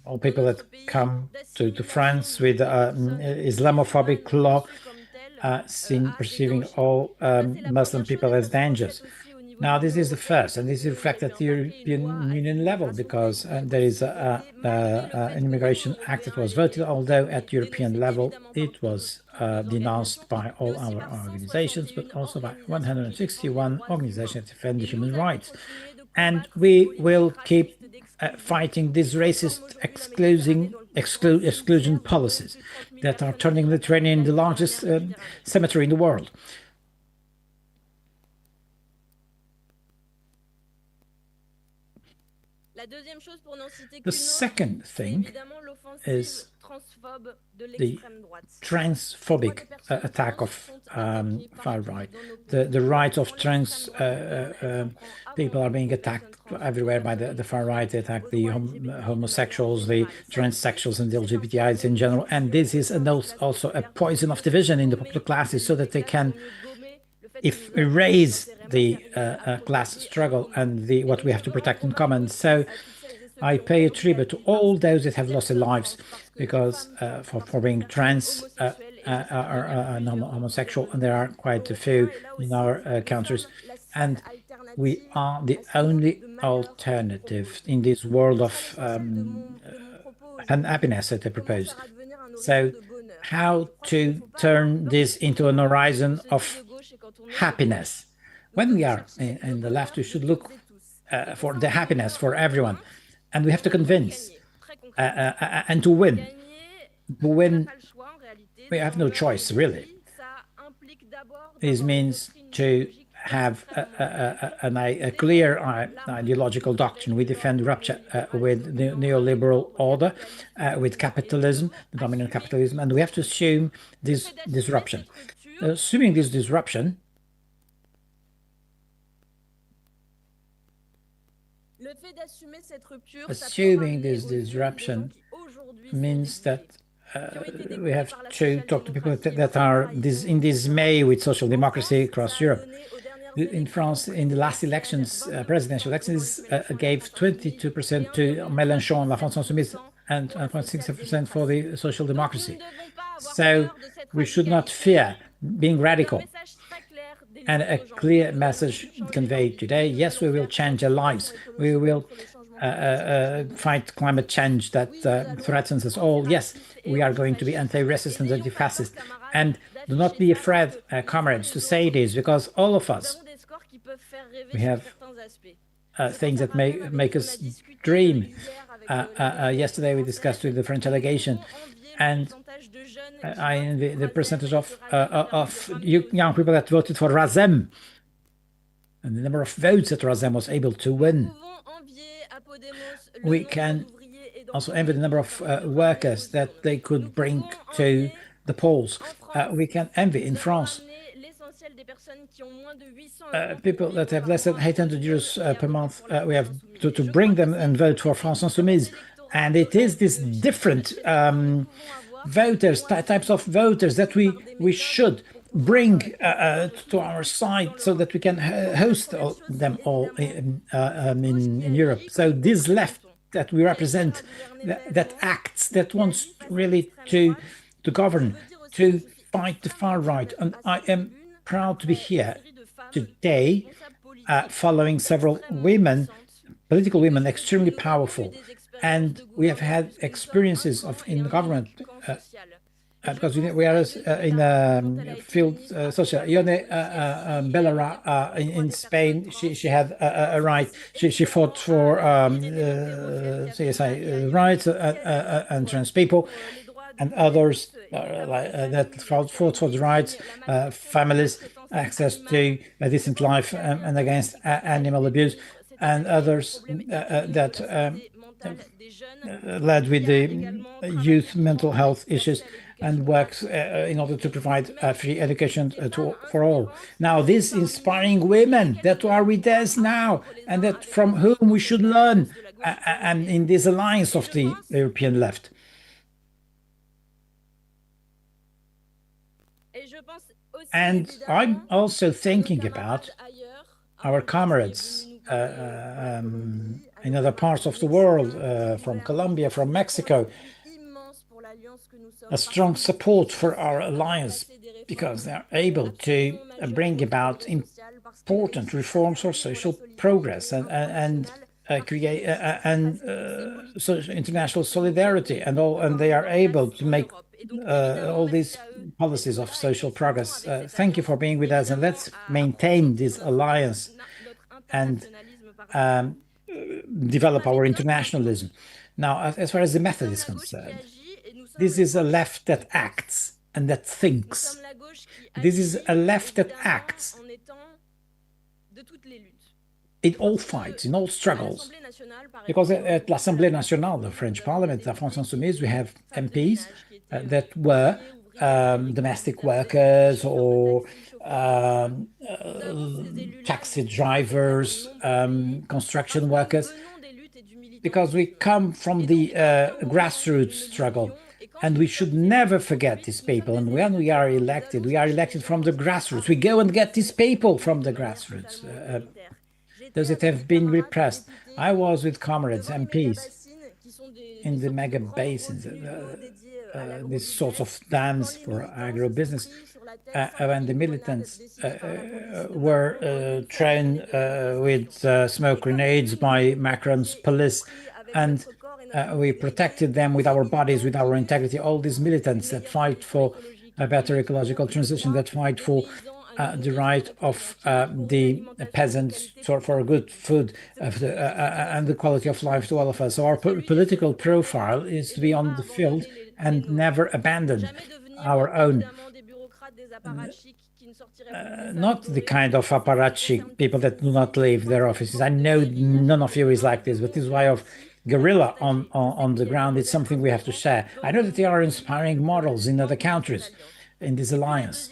all people that come to France, with Islamophobic law, perceiving all Muslim people as dangers. Now, this is the first, and this is reflected at the European Union level, because there is an immigration act that was voted, although at European level it was denounced by all our organizations, but also by 161 organizations that defend human rights. And we will keep fighting these racist exclusion policies that are turning the Mediterranean into the largest cemetery in the world. The second thing is the transphobic attack of far right. The rights of trans people are being attacked everywhere by the far right. They attack the homosexuals, the transsexuals, and the LGBTIs in general. And this is also a poison of division in the popular classes, so that they can erase the class struggle and what we have to protect in common. So I pay a tribute to all those that have lost their lives because for being trans or homosexual, and there are quite a few in our countries. And we are the only alternative in this world of unhappiness that I propose. So how to turn this into an horizon of happiness? When we are in the left, we should look for the happiness for everyone, and we have to convince and to win. To win, we have no choice, really. This means to have a clear ideological doctrine. We defend rupture with the neoliberal order, with capitalism, the dominant capitalism, and we have to assume this disruption. Assuming this disruption, means that we have to talk to people that are in dismay with social democracy across Europe. In France, in the last elections, presidential elections, gave 22% to Mélenchon, La France Insoumise, and 60% for the social democracy. So we should not fear being radical. And a clear message conveyed today: yes, we will change our lives. We will fight climate change that threatens us all. Yes, we are going to be anti-racist and anti-fascist. And do not be afraid, comrades, to say this, because all of us, we have things that make us dream. Yesterday we discussed with the French delegation, and I envy the percentage of young people that voted for Razem, and the number of votes that Razem was able to win. We can also envy the number of workers that they could bring to the polls. We can envy in France people that have less than 800 euros per month. We have to bring them and vote for France Insoumise. And it is this different types of voters that we should bring to our side, so that we can host them all in Europe. So this left that we represent, that acts, that wants really to govern, to fight the far right. And I am proud to be here today following several women, political women, extremely powerful. And we have had experiences in the government because we are in the field social. Ione Bellara in Spain, she had a right. She fought for CSI rights and trans people. and others that fought for the rights, families, access to a decent life, and against animal abuse, and others that led with the youth mental health issues and works in order to provide free education for all. Now, these inspiring women that are with us now, and that from whom we should learn, and in this alliance of the European left. And I'm also thinking about our comrades in other parts of the world, from Colombia, from Mexico, a strong support for our alliance, because they're able to bring about important reforms for social progress and create international solidarity and they are able to make all these policies of social progress. Thank you for being with us, and let's maintain this alliance and develop our internationalism. Now, as far as the method is concerned, this is a left that acts and that thinks. This is a left that acts in all fights, in all struggles. Because at l'Assemblée nationale, the French Parliament, the France Insoumise, we have MPs that were domestic workers or taxi drivers, construction workers, because we come from the grassroots struggle. And we should never forget these people. And when we are elected from the grassroots. We go and get these people from the grassroots. Those that have been repressed. I was with comrades, MPs, in the mega basins, these sorts of dams for agribusiness, when the militants were trained with smoke grenades by Macron's police, and we protected them with our bodies, with our integrity. All these militants that fight for a better ecological transition, that fight for the right of the peasants for good food and the quality of life to all of us. So our political profile is to be on the field and never abandon our own. Not the kind of apparatchik people that do not leave their offices. I know none of you is like this, but this way of guerrilla on the ground is something we have to share. I know that there are inspiring models in other countries in this alliance.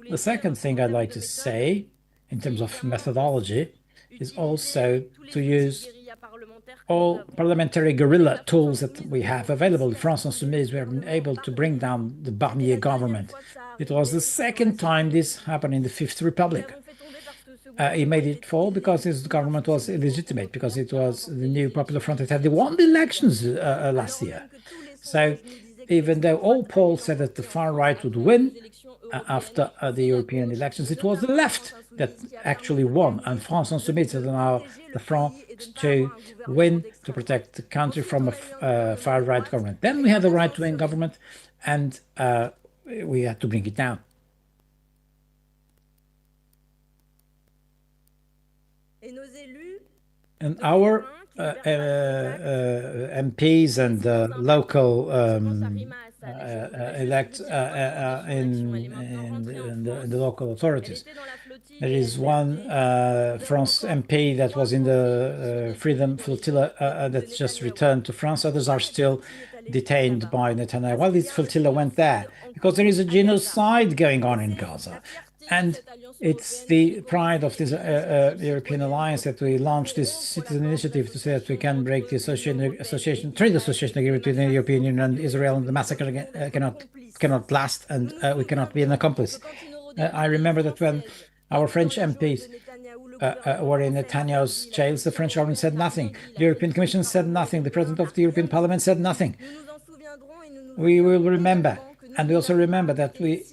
The second thing I'd like to say, in terms of methodology, is also to use all parliamentary guerrilla tools that we have available. France Insoumise, we have been able to bring down the Barnier government. It was the second time this happened in the Fifth Republic. He made it fall because his government was illegitimate, because it was the new Popular Front that had won the elections last year. So even though all polls said that the far right would win after the European elections, it was the left that actually won. And France Insoumise is now the front to win, to protect the country from a far right government. Then we had a right-wing government, and we had to bring it down. And our MPs and local elect in the local authorities. There is one France MP that was in the Freedom Flotilla that just returned to France. Others are still detained by Netanyahu. Well, this flotilla went there because there is a genocide going on in Gaza. And it's the pride of this European alliance that we launched this citizen initiative to say that we can break the trade association agreement between the European Union and Israel, and the massacre cannot last, and we cannot be an accomplice. I remember that when our French MPs were in Netanyahu's jails, the French government said nothing. The European Commission said nothing. The President of the European Parliament said nothing. We will remember, and we also remember that we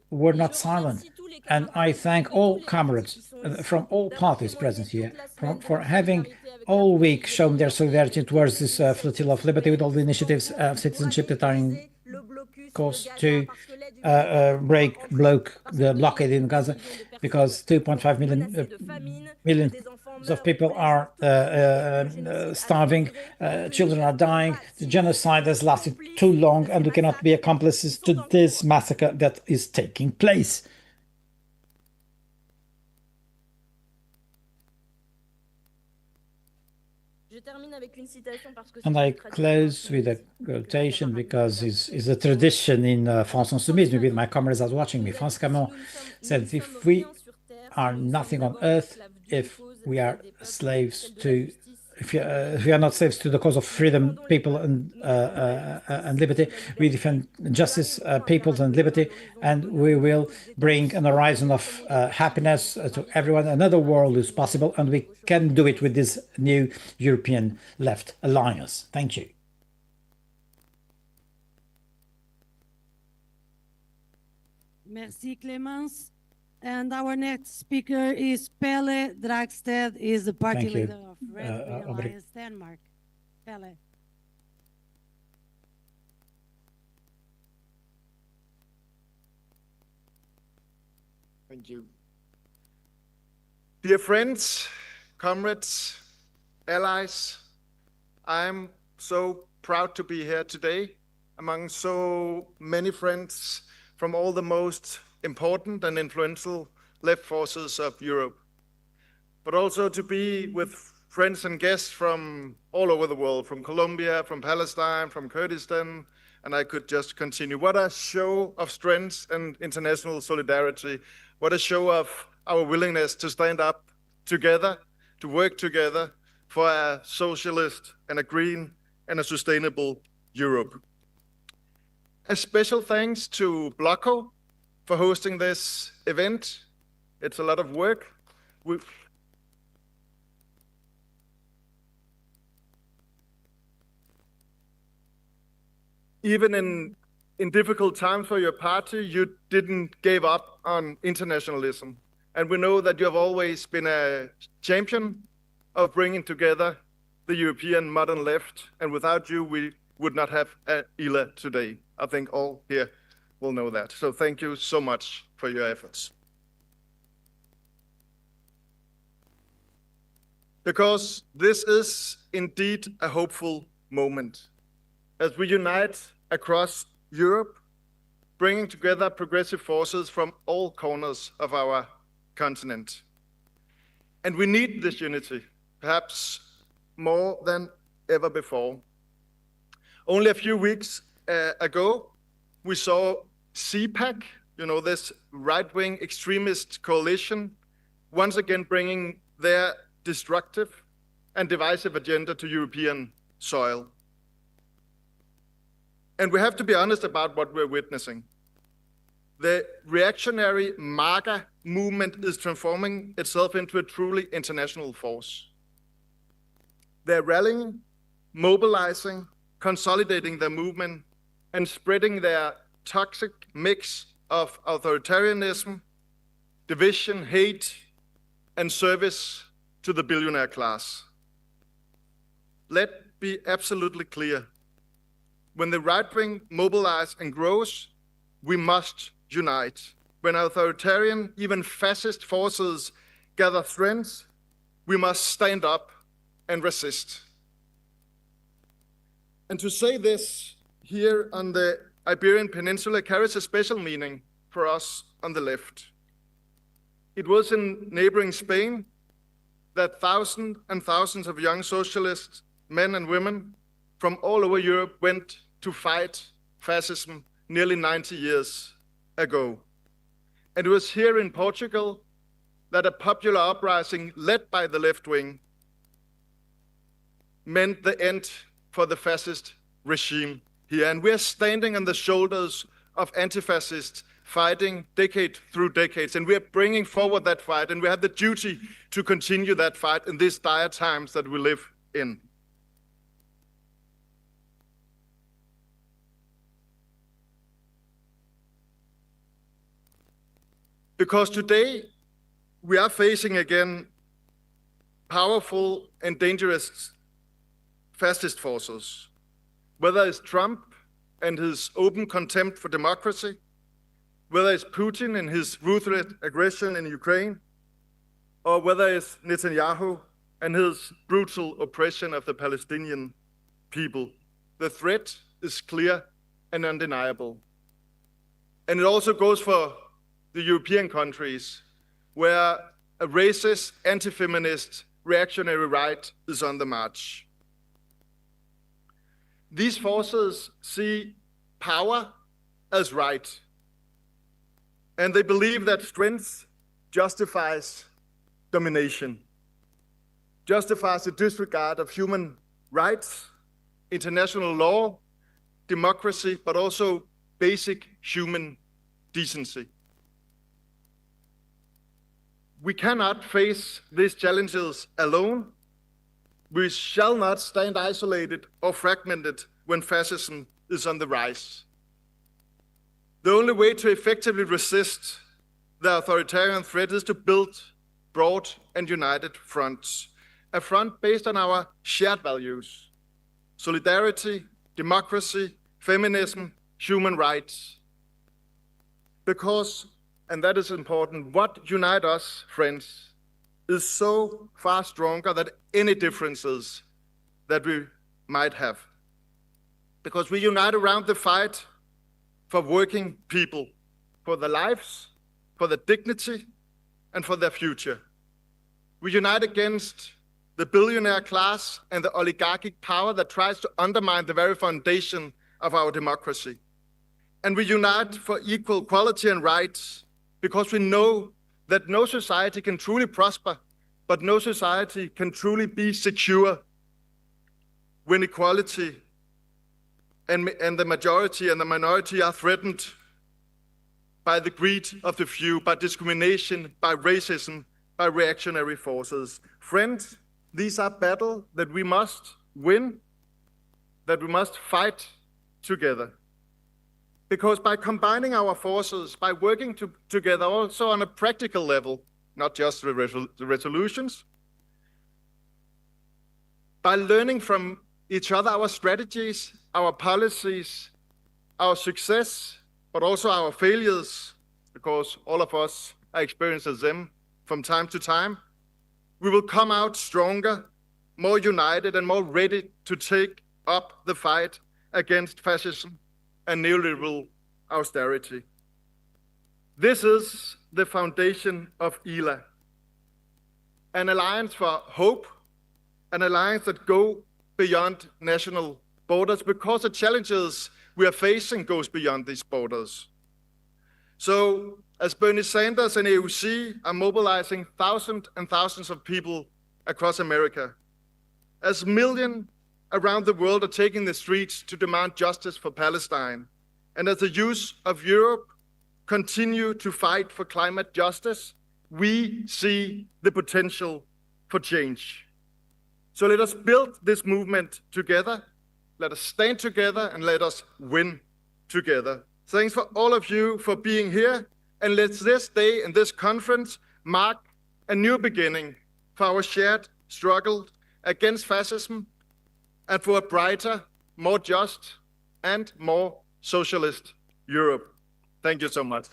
were not silent. And I thank all comrades from all parties present here for having all week shown their solidarity towards this flotilla of liberty, with all the initiatives of citizenship that are in course to break the blockade in Gaza, because 2.5 million of people are starving, children are dying, the genocide has lasted too long, and we cannot be accomplices to this massacre that is taking place. And I close with a quotation because it's a tradition in France Insoumise. Maybe my comrades are watching me. France Camon said, if we are nothing on earth, if we are slaves to, if we are not slaves to the cause of freedom, people, and liberty, we defend justice, peoples, and liberty, and we will bring an horizon of happiness to everyone. Another world is possible, and we can do it with this new European Left Alliance. Thank you. Merci, Clémence. And our next speaker is Pelle Dragsted, is the party leader of Red Green Alliance Denmark. Pelle. Thank you. Dear friends, comrades, allies, I'm so proud to be here today among so many friends from all the most important and influential left forces of Europe, but also to be with friends and guests from all over the world, from Colombia, from Palestine, from Kurdistan, and I could just continue. What a show of strength and international solidarity. What a show of our willingness to stand up together, to work together for a socialist and a green and a sustainable Europe. A special thanks to Blocko for hosting this event. It's a lot of work. Even in difficult times for your party, you didn't give up on internationalism. And we know that you have always been a champion of bringing together the European modern left. And without you, we would not have an ELA today. I think all here will know that. So thank you so much for your efforts. Because this is indeed a hopeful moment as we unite across Europe, bringing together progressive forces from all corners of our continent. And we need this unity, perhaps more than ever before. Only a few weeks ago, we saw CPAC, this right-wing extremist coalition, once again bringing their destructive and divisive agenda to European soil. And we have to be honest about what we're witnessing. The reactionary MAGA movement is transforming itself into a truly international force. They're rallying, mobilizing, consolidating their movement, and spreading their toxic mix of authoritarianism, division, hate, and service to the billionaire class. Let's be absolutely clear. When the right wing mobilizes and grows, we must unite. When authoritarian, even fascist forces gather strength, we must stand up and resist. And to say this here on the Iberian Peninsula carries a special meaning for us on the left. It was in neighboring Spain that thousands and thousands of young socialists, men and women from all over Europe went to fight fascism nearly 90 years ago. And it was here in Portugal that a popular uprising led by the left wing meant the end for the fascist regime here. And we're standing on the shoulders of anti-fascists fighting decade through decades. And we're bringing forward that fight. And we have the duty to continue that fight in these dire times that we live in. Because today we are facing again powerful and dangerous fascist forces, whether it's Trump and his open contempt for democracy, whether it's Putin and his ruthless aggression in Ukraine, or whether it's Netanyahu and his brutal oppression of the Palestinian people. The threat is clear and undeniable. And it also goes for the European countries, where a racist, anti-feminist, reactionary right is on the march. These forces see power as right, and they believe that strength justifies domination, justifies the disregard of human rights, international law, democracy, but also basic human decency. We cannot face these challenges alone. We shall not stand isolated or fragmented when fascism is on the rise. The only way to effectively resist the authoritarian threat is to build broad and united fronts, a front based on our shared values: solidarity, democracy, feminism, human rights. Because, and that is important, what unites us, friends, is so far stronger than any differences that we might have. Because we unite around the fight for working people, for their lives, for their dignity, and for their future. We unite against the billionaire class and the oligarchic power that tries to undermine the very foundation of our democracy. And we unite for equal equality and rights, because we know that no society can truly prosper, but no society can truly be secure when equality and the majority and the minority are threatened by the greed of the few, by discrimination, by racism, by reactionary forces. Friends, these are battles that we must win, that we must fight together. Because by combining our forces, by working together also on a practical level, not just the resolutions, by learning from each other our strategies, our policies, our success, but also our failures, because all of us are experiencing them from time to time, we will come out stronger, more united, and more ready to take up the fight against fascism and neoliberal austerity. This is the foundation of ELA, an alliance for hope, an alliance that goes beyond national borders, because the challenges we are facing goes beyond these borders. So, as Bernie Sanders and AOC are mobilizing thousands and thousands of people across America, as millions around the world are taking the streets to demand justice for Palestine, and as the youth of Europe continue to fight for climate justice, we see the potential for change. So let us build this movement together, let us stand together, and let us win together. Thanks for all of you for being here, and let this day and this conference mark a new beginning for our shared struggle against fascism and for a brighter, more just, and more socialist Europe. Thank you so much.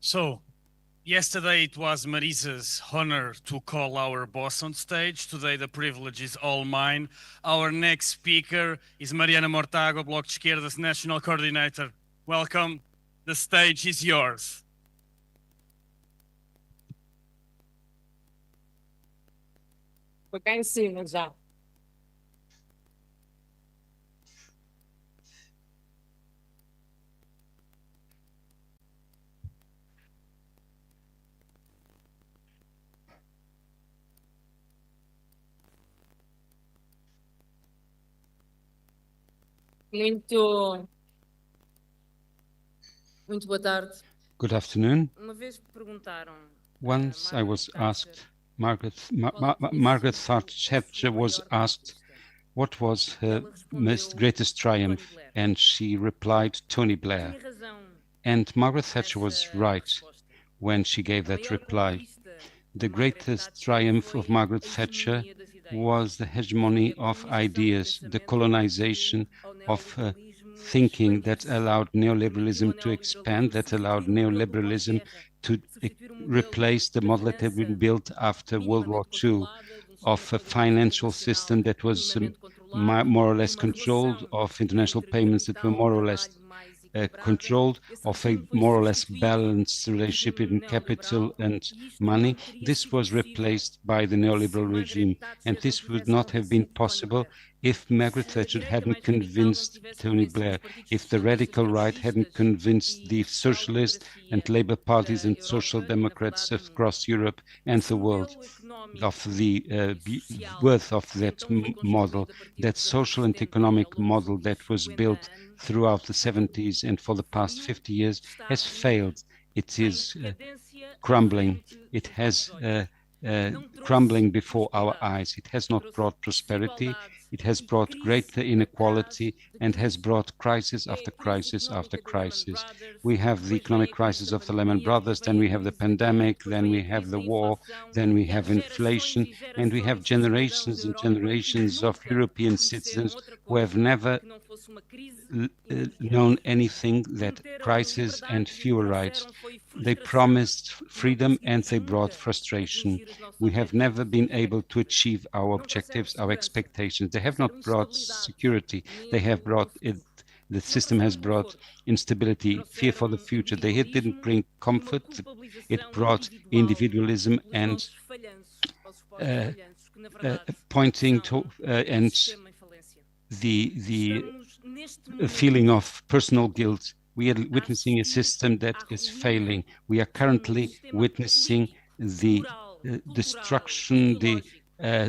So, yesterday it was Marisa's honor to call our boss on stage. Today the privilege is all mine. Our next speaker is Mariana Mortágua, Bloco de Esquerda's National Coordinator. Welcome. The stage is yours. Foi cá em cima já. Muito boa tarde. Good afternoon. Uma vez perguntaram. Once I was asked, Margaret Thatcher was asked what was her greatest triumph, and she replied, Tony Blair. And Margaret Thatcher was right when she gave that reply. The greatest triumph of Margaret Thatcher was the hegemony of ideas, the colonization of thinking that allowed neoliberalism to expand, that allowed neoliberalism to replace the model that had been built after World War II of a financial system that was more or less controlled, of international payments that were more or less controlled, of a more or less balanced relationship in capital and money. This was replaced by the neoliberal regime, and this would not have been possible if Margaret Thatcher hadn't convinced Tony Blair, if the radical right hadn't convinced the socialist and Labour parties and social democrats across Europe and the world of the worth of that model, that social and economic model that was built throughout the 70s and for the past 50 years has failed. It is crumbling. It has crumbling before our eyes. It has not brought prosperity. It has brought greater inequality and has brought crisis after crisis after crisis. We have the economic crisis of the Lehman Brothers, then we have the pandemic, then we have the war, then we have inflation, and we have generations and generations of European citizens who have never known anything that crisis and fewer rights. They promised freedom and they brought frustration. We have never been able to achieve our objectives, our expectations. They have not brought security. They have brought it. The system has brought instability, fear for the future. They didn't bring comfort. It brought individualism and pointing to and the feeling of personal guilt. We are witnessing a system that is failing. We are currently witnessing the destruction, the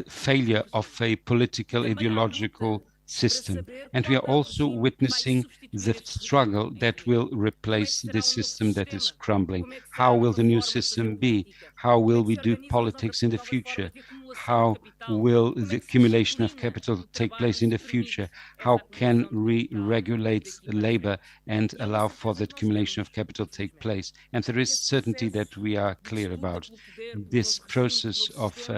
failure of a political, ideological system. And we are also witnessing the struggle that will replace this system that is crumbling. How will the new system be? How will we do politics in the future? How will the accumulation of capital take place in the future? How can we regulate labor and allow for the accumulation of capital take place? And there is certainty that we are clear about. This process of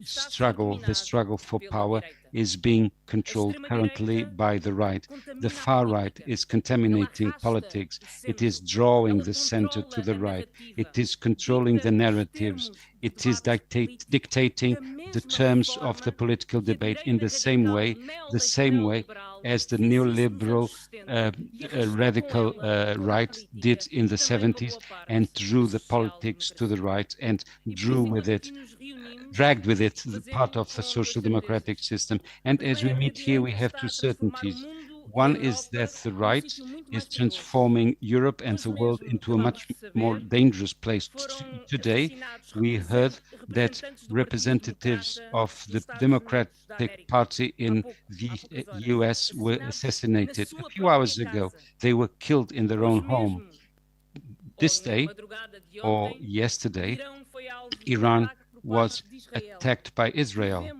struggle, the struggle for power, is being controlled currently by the right. The far right is contaminating politics. It is drawing the center to the right. It is controlling the narratives. It is dictating the terms of the political debate in the same way as the neoliberal radical right did in the 70s and drew the politics to the right and dragged with it the part of the social democratic system. And as we meet here, we have two certainties. One is that the right is transforming Europe and the world into a much more dangerous place. Today, we heard that representatives of the Democratic Party in the US were assassinated. A few hours ago, they were killed in their own home. This day, or yesterday, Iran was attacked by Israel.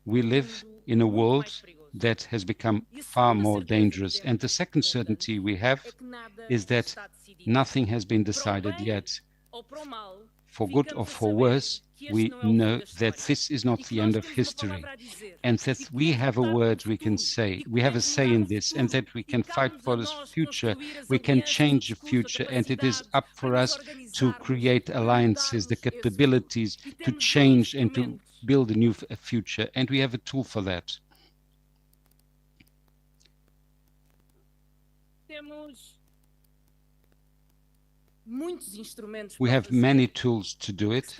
We live in a world that has become far more dangerous. And the second certainty we have is that nothing has been decided yet. For good or for worse, we know that this is not the end of history, and that we have a word we can say, we have a say in this, and that we can fight for this future, we can change the future, and it is up for us to create alliances, the capabilities to change and to build a new future, and we have a tool for that. We have many tools to do it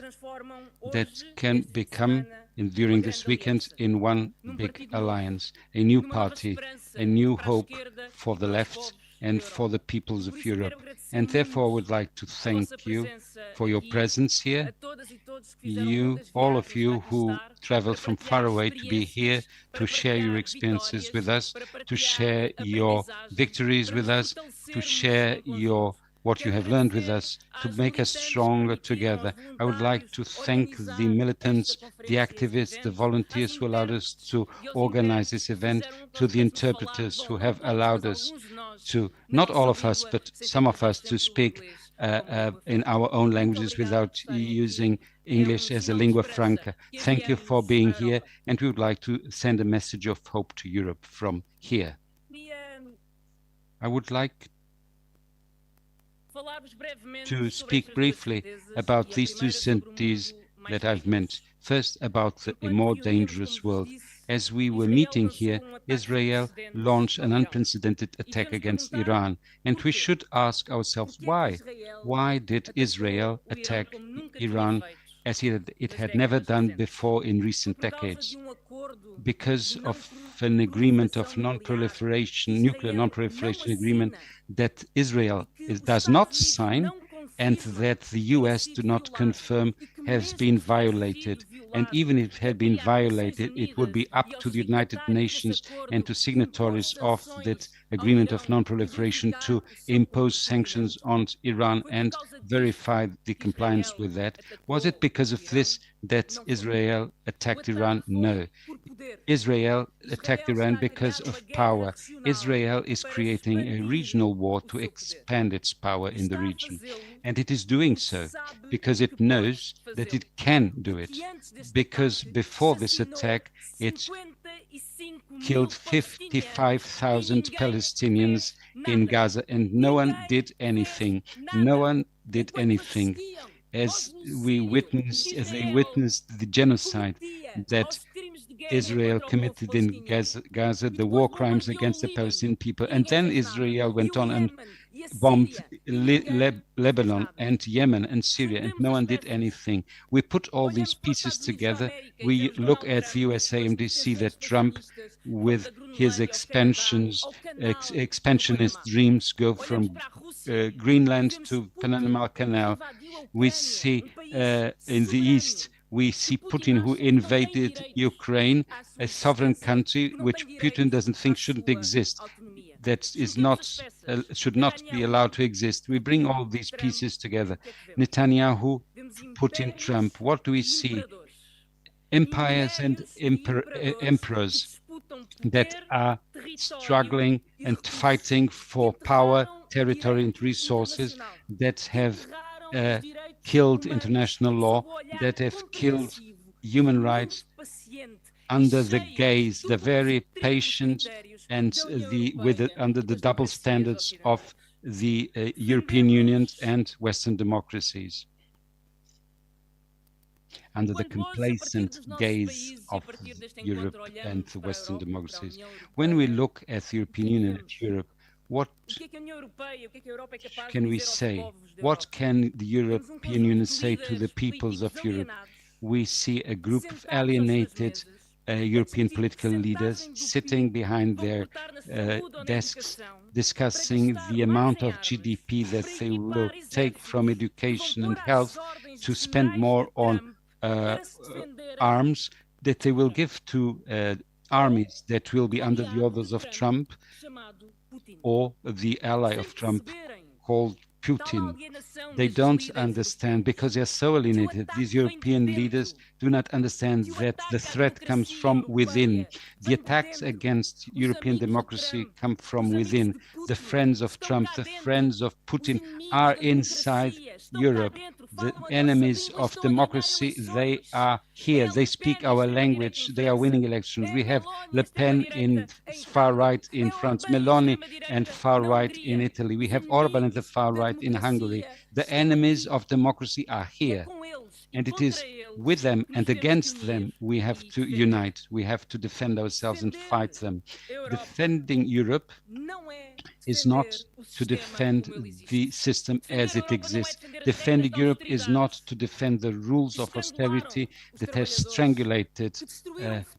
that can become, during this weekend, in one big alliance, a new party, a new hope for the left and for the peoples of Europe. And therefore, I would like to thank you for your presence here. You, all of you who traveled from far away to be here, to share your experiences with us, to share your victories with us, to share what you have learned with us, to make us stronger together. I would like to thank the militants, the activists, the volunteers who allowed us to organize this event, to the interpreters who have allowed us to, not all of us, but some of us, to speak in our own languages without using English as a lingua franca. Thank you for being here, and we would like to send a message of hope to Europe from here. I would like to speak briefly about these two entities that I've mentioned. First, about a more dangerous world. As we were meeting here, Israel launched an unprecedented attack against Iran, and we should ask ourselves why. Why did Israel attack Iran as it had never done before in recent decades? Because of an agreement of non-proliferation, nuclear non-proliferation agreement that Israel does not sign and that the US do not confirm has been violated. And even if it had been violated, it would be up to the United Nations and to signatories of that agreement of non-proliferation to impose sanctions on Iran and verify the compliance with that. Was it because of this that Israel attacked Iran? No. Israel attacked Iran because of power. Israel is creating a regional war to expand its power in the region. And it is doing so because it knows that it can do it. Because before this attack, it killed 55,000 Palestinians in Gaza, and no one did anything. No one did anything. As they witnessed the genocide that Israel committed in Gaza, the war crimes against the Palestinian people. And then Israel went on and bombed Lebanon and Yemen and Syria, and no one did anything. We put all these pieces together. We look at the USA and we see that Trump, with his expansionist dreams, go from Greenland to Panama Canal. We see in the east, we see Putin, who invaded Ukraine, a sovereign country which Putin doesn't think shouldn't exist, that is not should not be allowed to exist. We bring all these pieces together. Netanyahu, Putin, Trump. What do we see? Empires and emperors that are struggling and fighting for power, territory, and resources, that have killed international law, that have killed human rights under the gaze, the very patient and under the double standards of the European Union and Western democracies, under the complacent gaze of Europe and the Western democracies. When we look at the European Union and Europe, what can we say? What can the European Union say to the peoples of Europe? We see a group of alienated European political leaders sitting behind their desks, discussing the amount of GDP that they will take from education and health to spend more on arms, that they will give to armies that will be under the orders of Trump or the ally of Trump called Putin. They don't understand because they're so alienated. These European leaders do not understand that the threat comes from within. The attacks against European democracy come from within. The friends of Trump, the friends of Putin are inside Europe. The enemies of democracy, they are here. They speak our language. They are winning elections. We have Le Pen in far right in France, Meloni and far right in Italy. We have Orban and the far right in Hungary. The enemies of democracy are here. And it is with them and against them we have to unite. We have to defend ourselves and fight them. Defending Europe is not to defend the system as it exists. Defending Europe is not to defend the rules of austerity that have strangulated,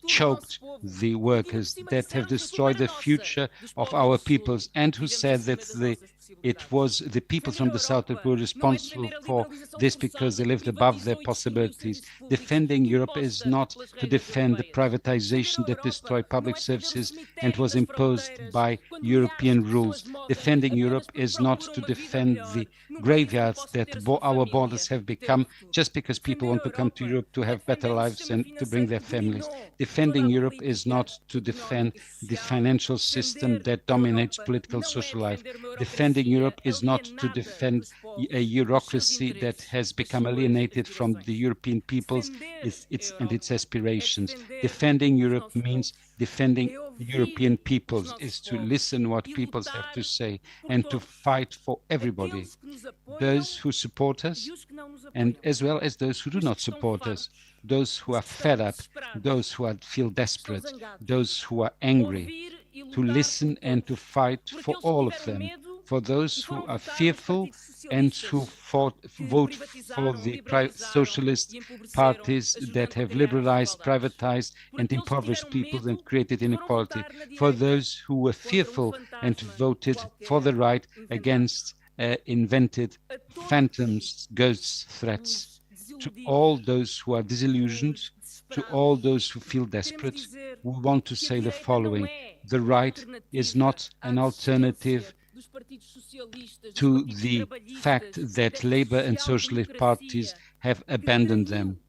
choked the workers, that have destroyed the future of our peoples, and who said that it was the people from the south that were responsible for this because they lived above their possibilities. Defending Europe is not to defend the privatization that destroyed public services and was imposed by European rules. Defending Europe is not to defend the graveyards that our borders have become just because people want to come to Europe to have better lives and to bring their families. Defending Europe is not to defend the financial system that dominates political social life. Defending Europe is not to defend a bureaucracy that has become alienated from the European peoples and its aspirations. Defending Europe means defending European peoples, is to listen what peoples have to say and to fight for everybody, those who support us and as well as those who do not support us, those who are fed up, those who feel desperate, those who are angry, to listen and to fight for all of them, for those who are fearful and who vote for the socialist parties that have liberalized, privatized, and impoverished people and created inequality, for those who were fearful and voted for the right against invented phantoms, ghosts, threats, to all those who are disillusioned, to all those who feel desperate, we want to say the following: the right is not an alternative to the fact that Labour and socialist parties have abandoned them.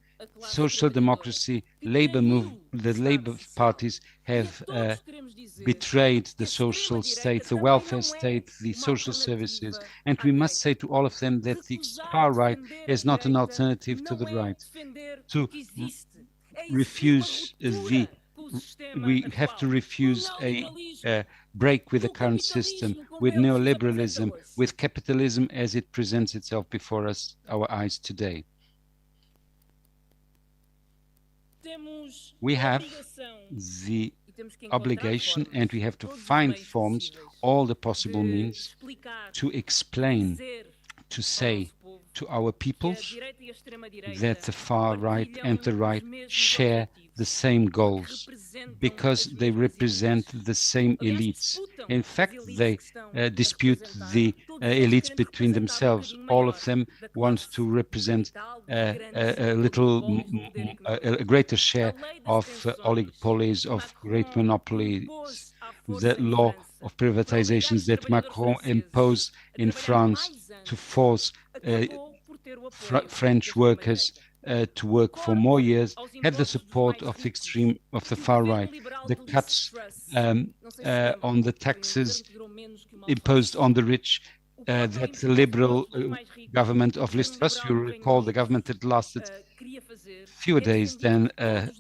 Social democracy, the Labour parties have betrayed the social state, the welfare state, the social services, and we must say to all of them that the far right is not an alternative to the right. To refuse we have to refuse a break with the current system, with neoliberalism, with capitalism as it presents itself before us, our eyes today. We have the obligation, and we have to find forms, all the possible means, to explain, to say to our peoples that the far right and the right share the same goals, because they represent the same elites. In fact, they dispute the elites between themselves. All of them want to represent a greater share of oligopolies, of great monopolies. The law of privatizations that Macron imposed in France to force French workers to work for more years had the support of the far right. The cuts on the taxes imposed on the rich that the liberal government of Liz Truss, you recall, the government that lasted fewer days than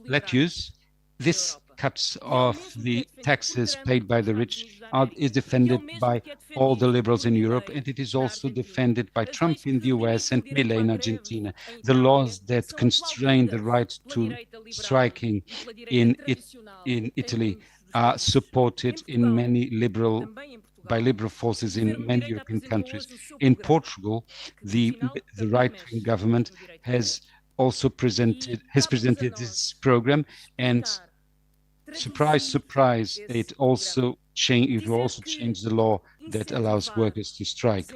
lettuce. This cuts of the taxes paid by the rich is defended by all the liberals in Europe, and it is also defended by Trump in the US and Milei in Argentina. The laws that constrain the right to striking in Italy are supported in many by liberal forces in many European countries. In Portugal, the right-wing government has also presented this program, and surprise, surprise, it will also change the law that allows workers to strike.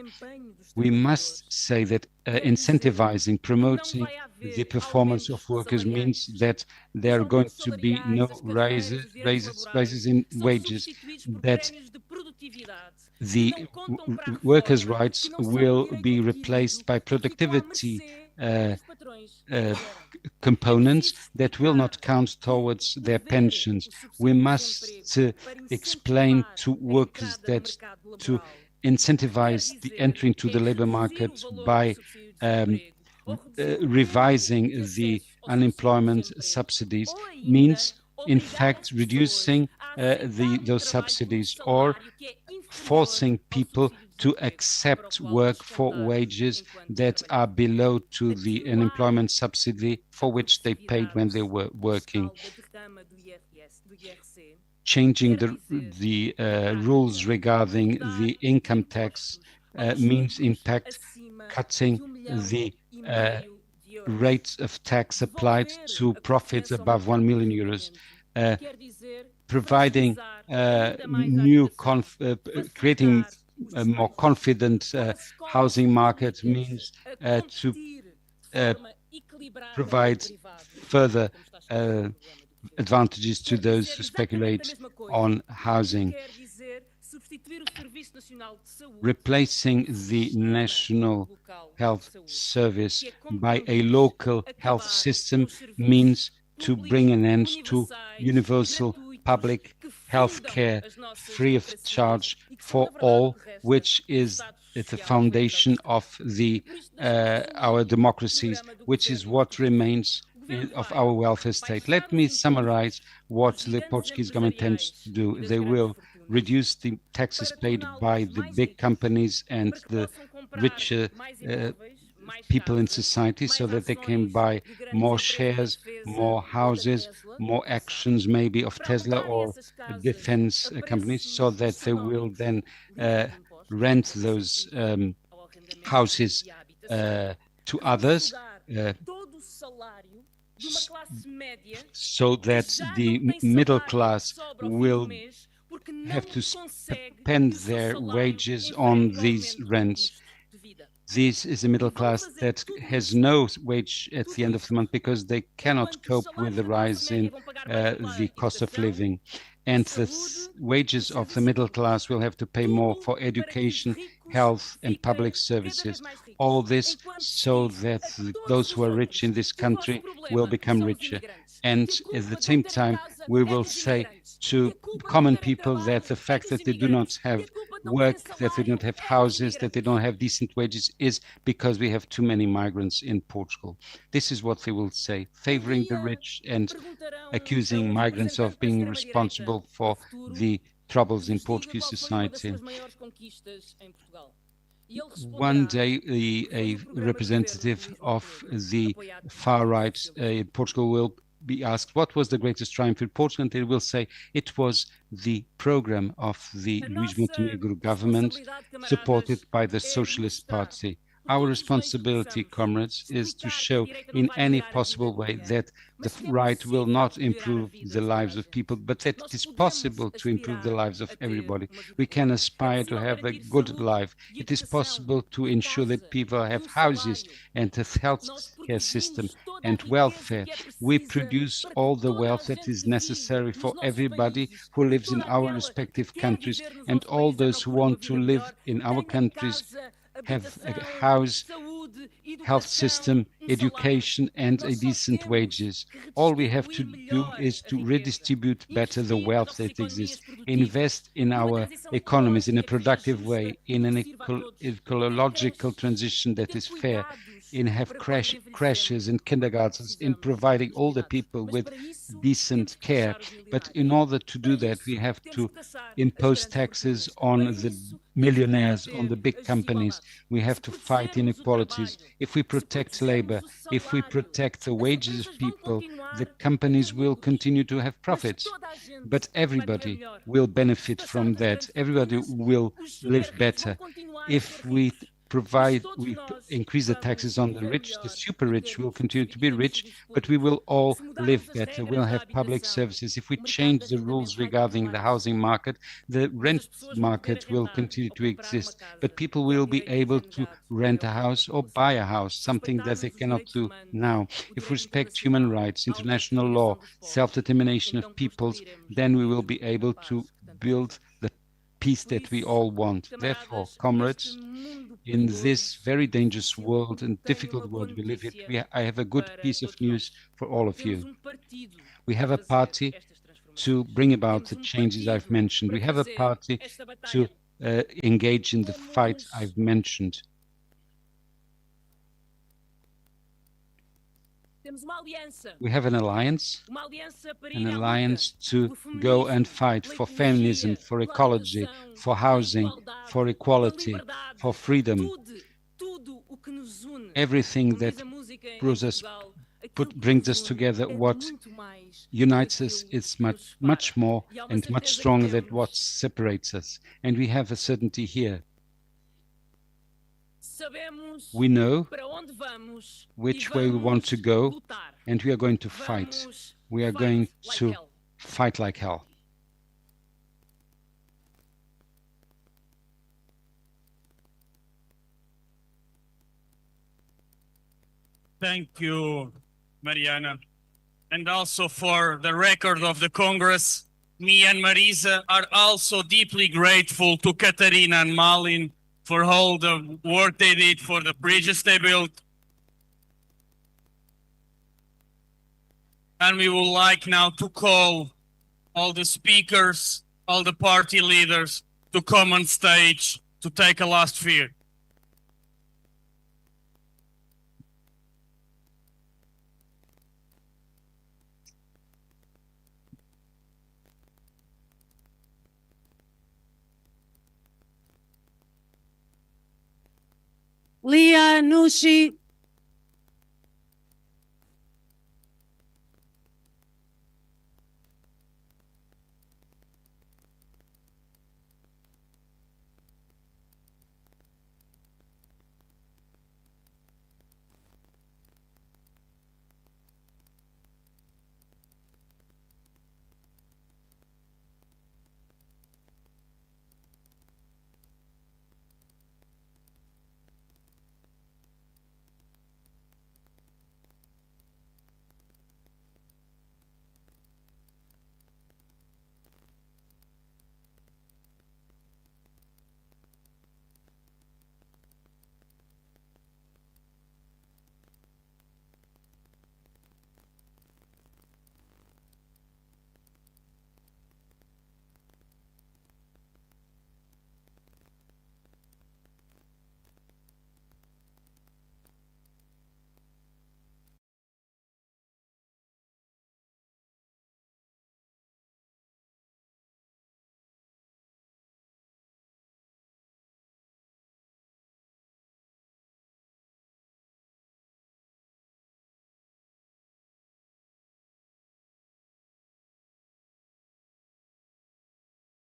We must say that incentivizing, promoting the performance of workers means that there are going to be no rises in wages, that the workers' rights will be replaced by productivity components that will not count towards their pensions. We must explain to workers that to incentivize the entry into the labor market by revising the unemployment subsidies means, in fact, reducing those subsidies or forcing people to accept work for wages that are below to the unemployment subsidy for which they paid when they were working. Changing the rules regarding the income tax means, in fact, cutting the rates of tax applied to profits above 1 million euros, providing creating a more confident housing market means to provide further advantages to those who speculate on housing. Replacing the national health service by a local health system means to bring an end to universal public health care free of charge for all, which is at the foundation of our democracies, which is what remains of our welfare state. Let me summarize what the Portuguese government intends to do. They will reduce the taxes paid by the big companies and the richer people in society so that they can buy more shares, more houses, more actions maybe of Tesla or defense companies, so that they will then rent those houses to others, so that the middle class will have to spend their wages on these rents. This is a middle class that has no wage at the end of the month because they cannot cope with the rise in the cost of living. And the wages of the middle class will have to pay more for education, health, and public services. All this so that those who are rich in this country will become richer. And at the same time, we will say to common people that the fact that they do not have work, that they don't have houses, that they don't have decent wages is because we have too many migrants in Portugal. This is what they will say, favoring the rich and accusing migrants of being responsible for the troubles in Portuguese society. One day, a representative of the far right in Portugal will be asked what was the greatest triumph in Portugal, and they will say it was the program of the Luís Montenegro government supported by the Socialist Party. Our responsibility, comrades, is to show in any possible way that the right will not improve the lives of people, but that it is possible to improve the lives of everybody. We can aspire to have a good life. It is possible to ensure that people have houses and a health care system and welfare. We produce all the wealth that is necessary for everybody who lives in our respective countries, and all those who want to live in our countries have a house, health system, education, and a decent wages. All we have to do is to redistribute better the wealth that exists, invest in our economies in a productive way, in an ecological transition that is fair, in have crashes and kindergartens, in providing all the people with decent care. But in order to do that, we have to impose taxes on the millionaires, on the big companies. We have to fight inequalities. If we protect labor, if we protect the wages of people, the companies will continue to have profits. But everybody will benefit from that. Everybody will live better. If we increase the taxes on the rich, the super rich will continue to be rich, but we will all live better. We'll have public services. If we change the rules regarding the housing market, the rent market will continue to exist, but people will be able to rent a house or buy a house, something that they cannot do now. If we respect human rights, international law, self-determination of peoples, then we will be able to build the peace that we all want. Therefore, comrades, in this very dangerous world and difficult world we live in, I have a good piece of news for all of you. We have a party to bring about the changes I've mentioned. We have a party to engage in the fight I've mentioned. We have an alliance to go and fight for feminism, for ecology, for housing, for equality, for freedom. Everything that brings us together, what unites us is much more and much stronger than what separates us. And we have a certainty here. We know which way we want to go, and we are going to fight. We are going to fight like hell. Thank you, Mariana. And also for the record of the Congress, me and Marisa are also deeply grateful to Catarina and Malin for all the work they did, for the bridges they built. And we would like now to call all the speakers, all the party leaders to come on stage to take a last fear. Nushi.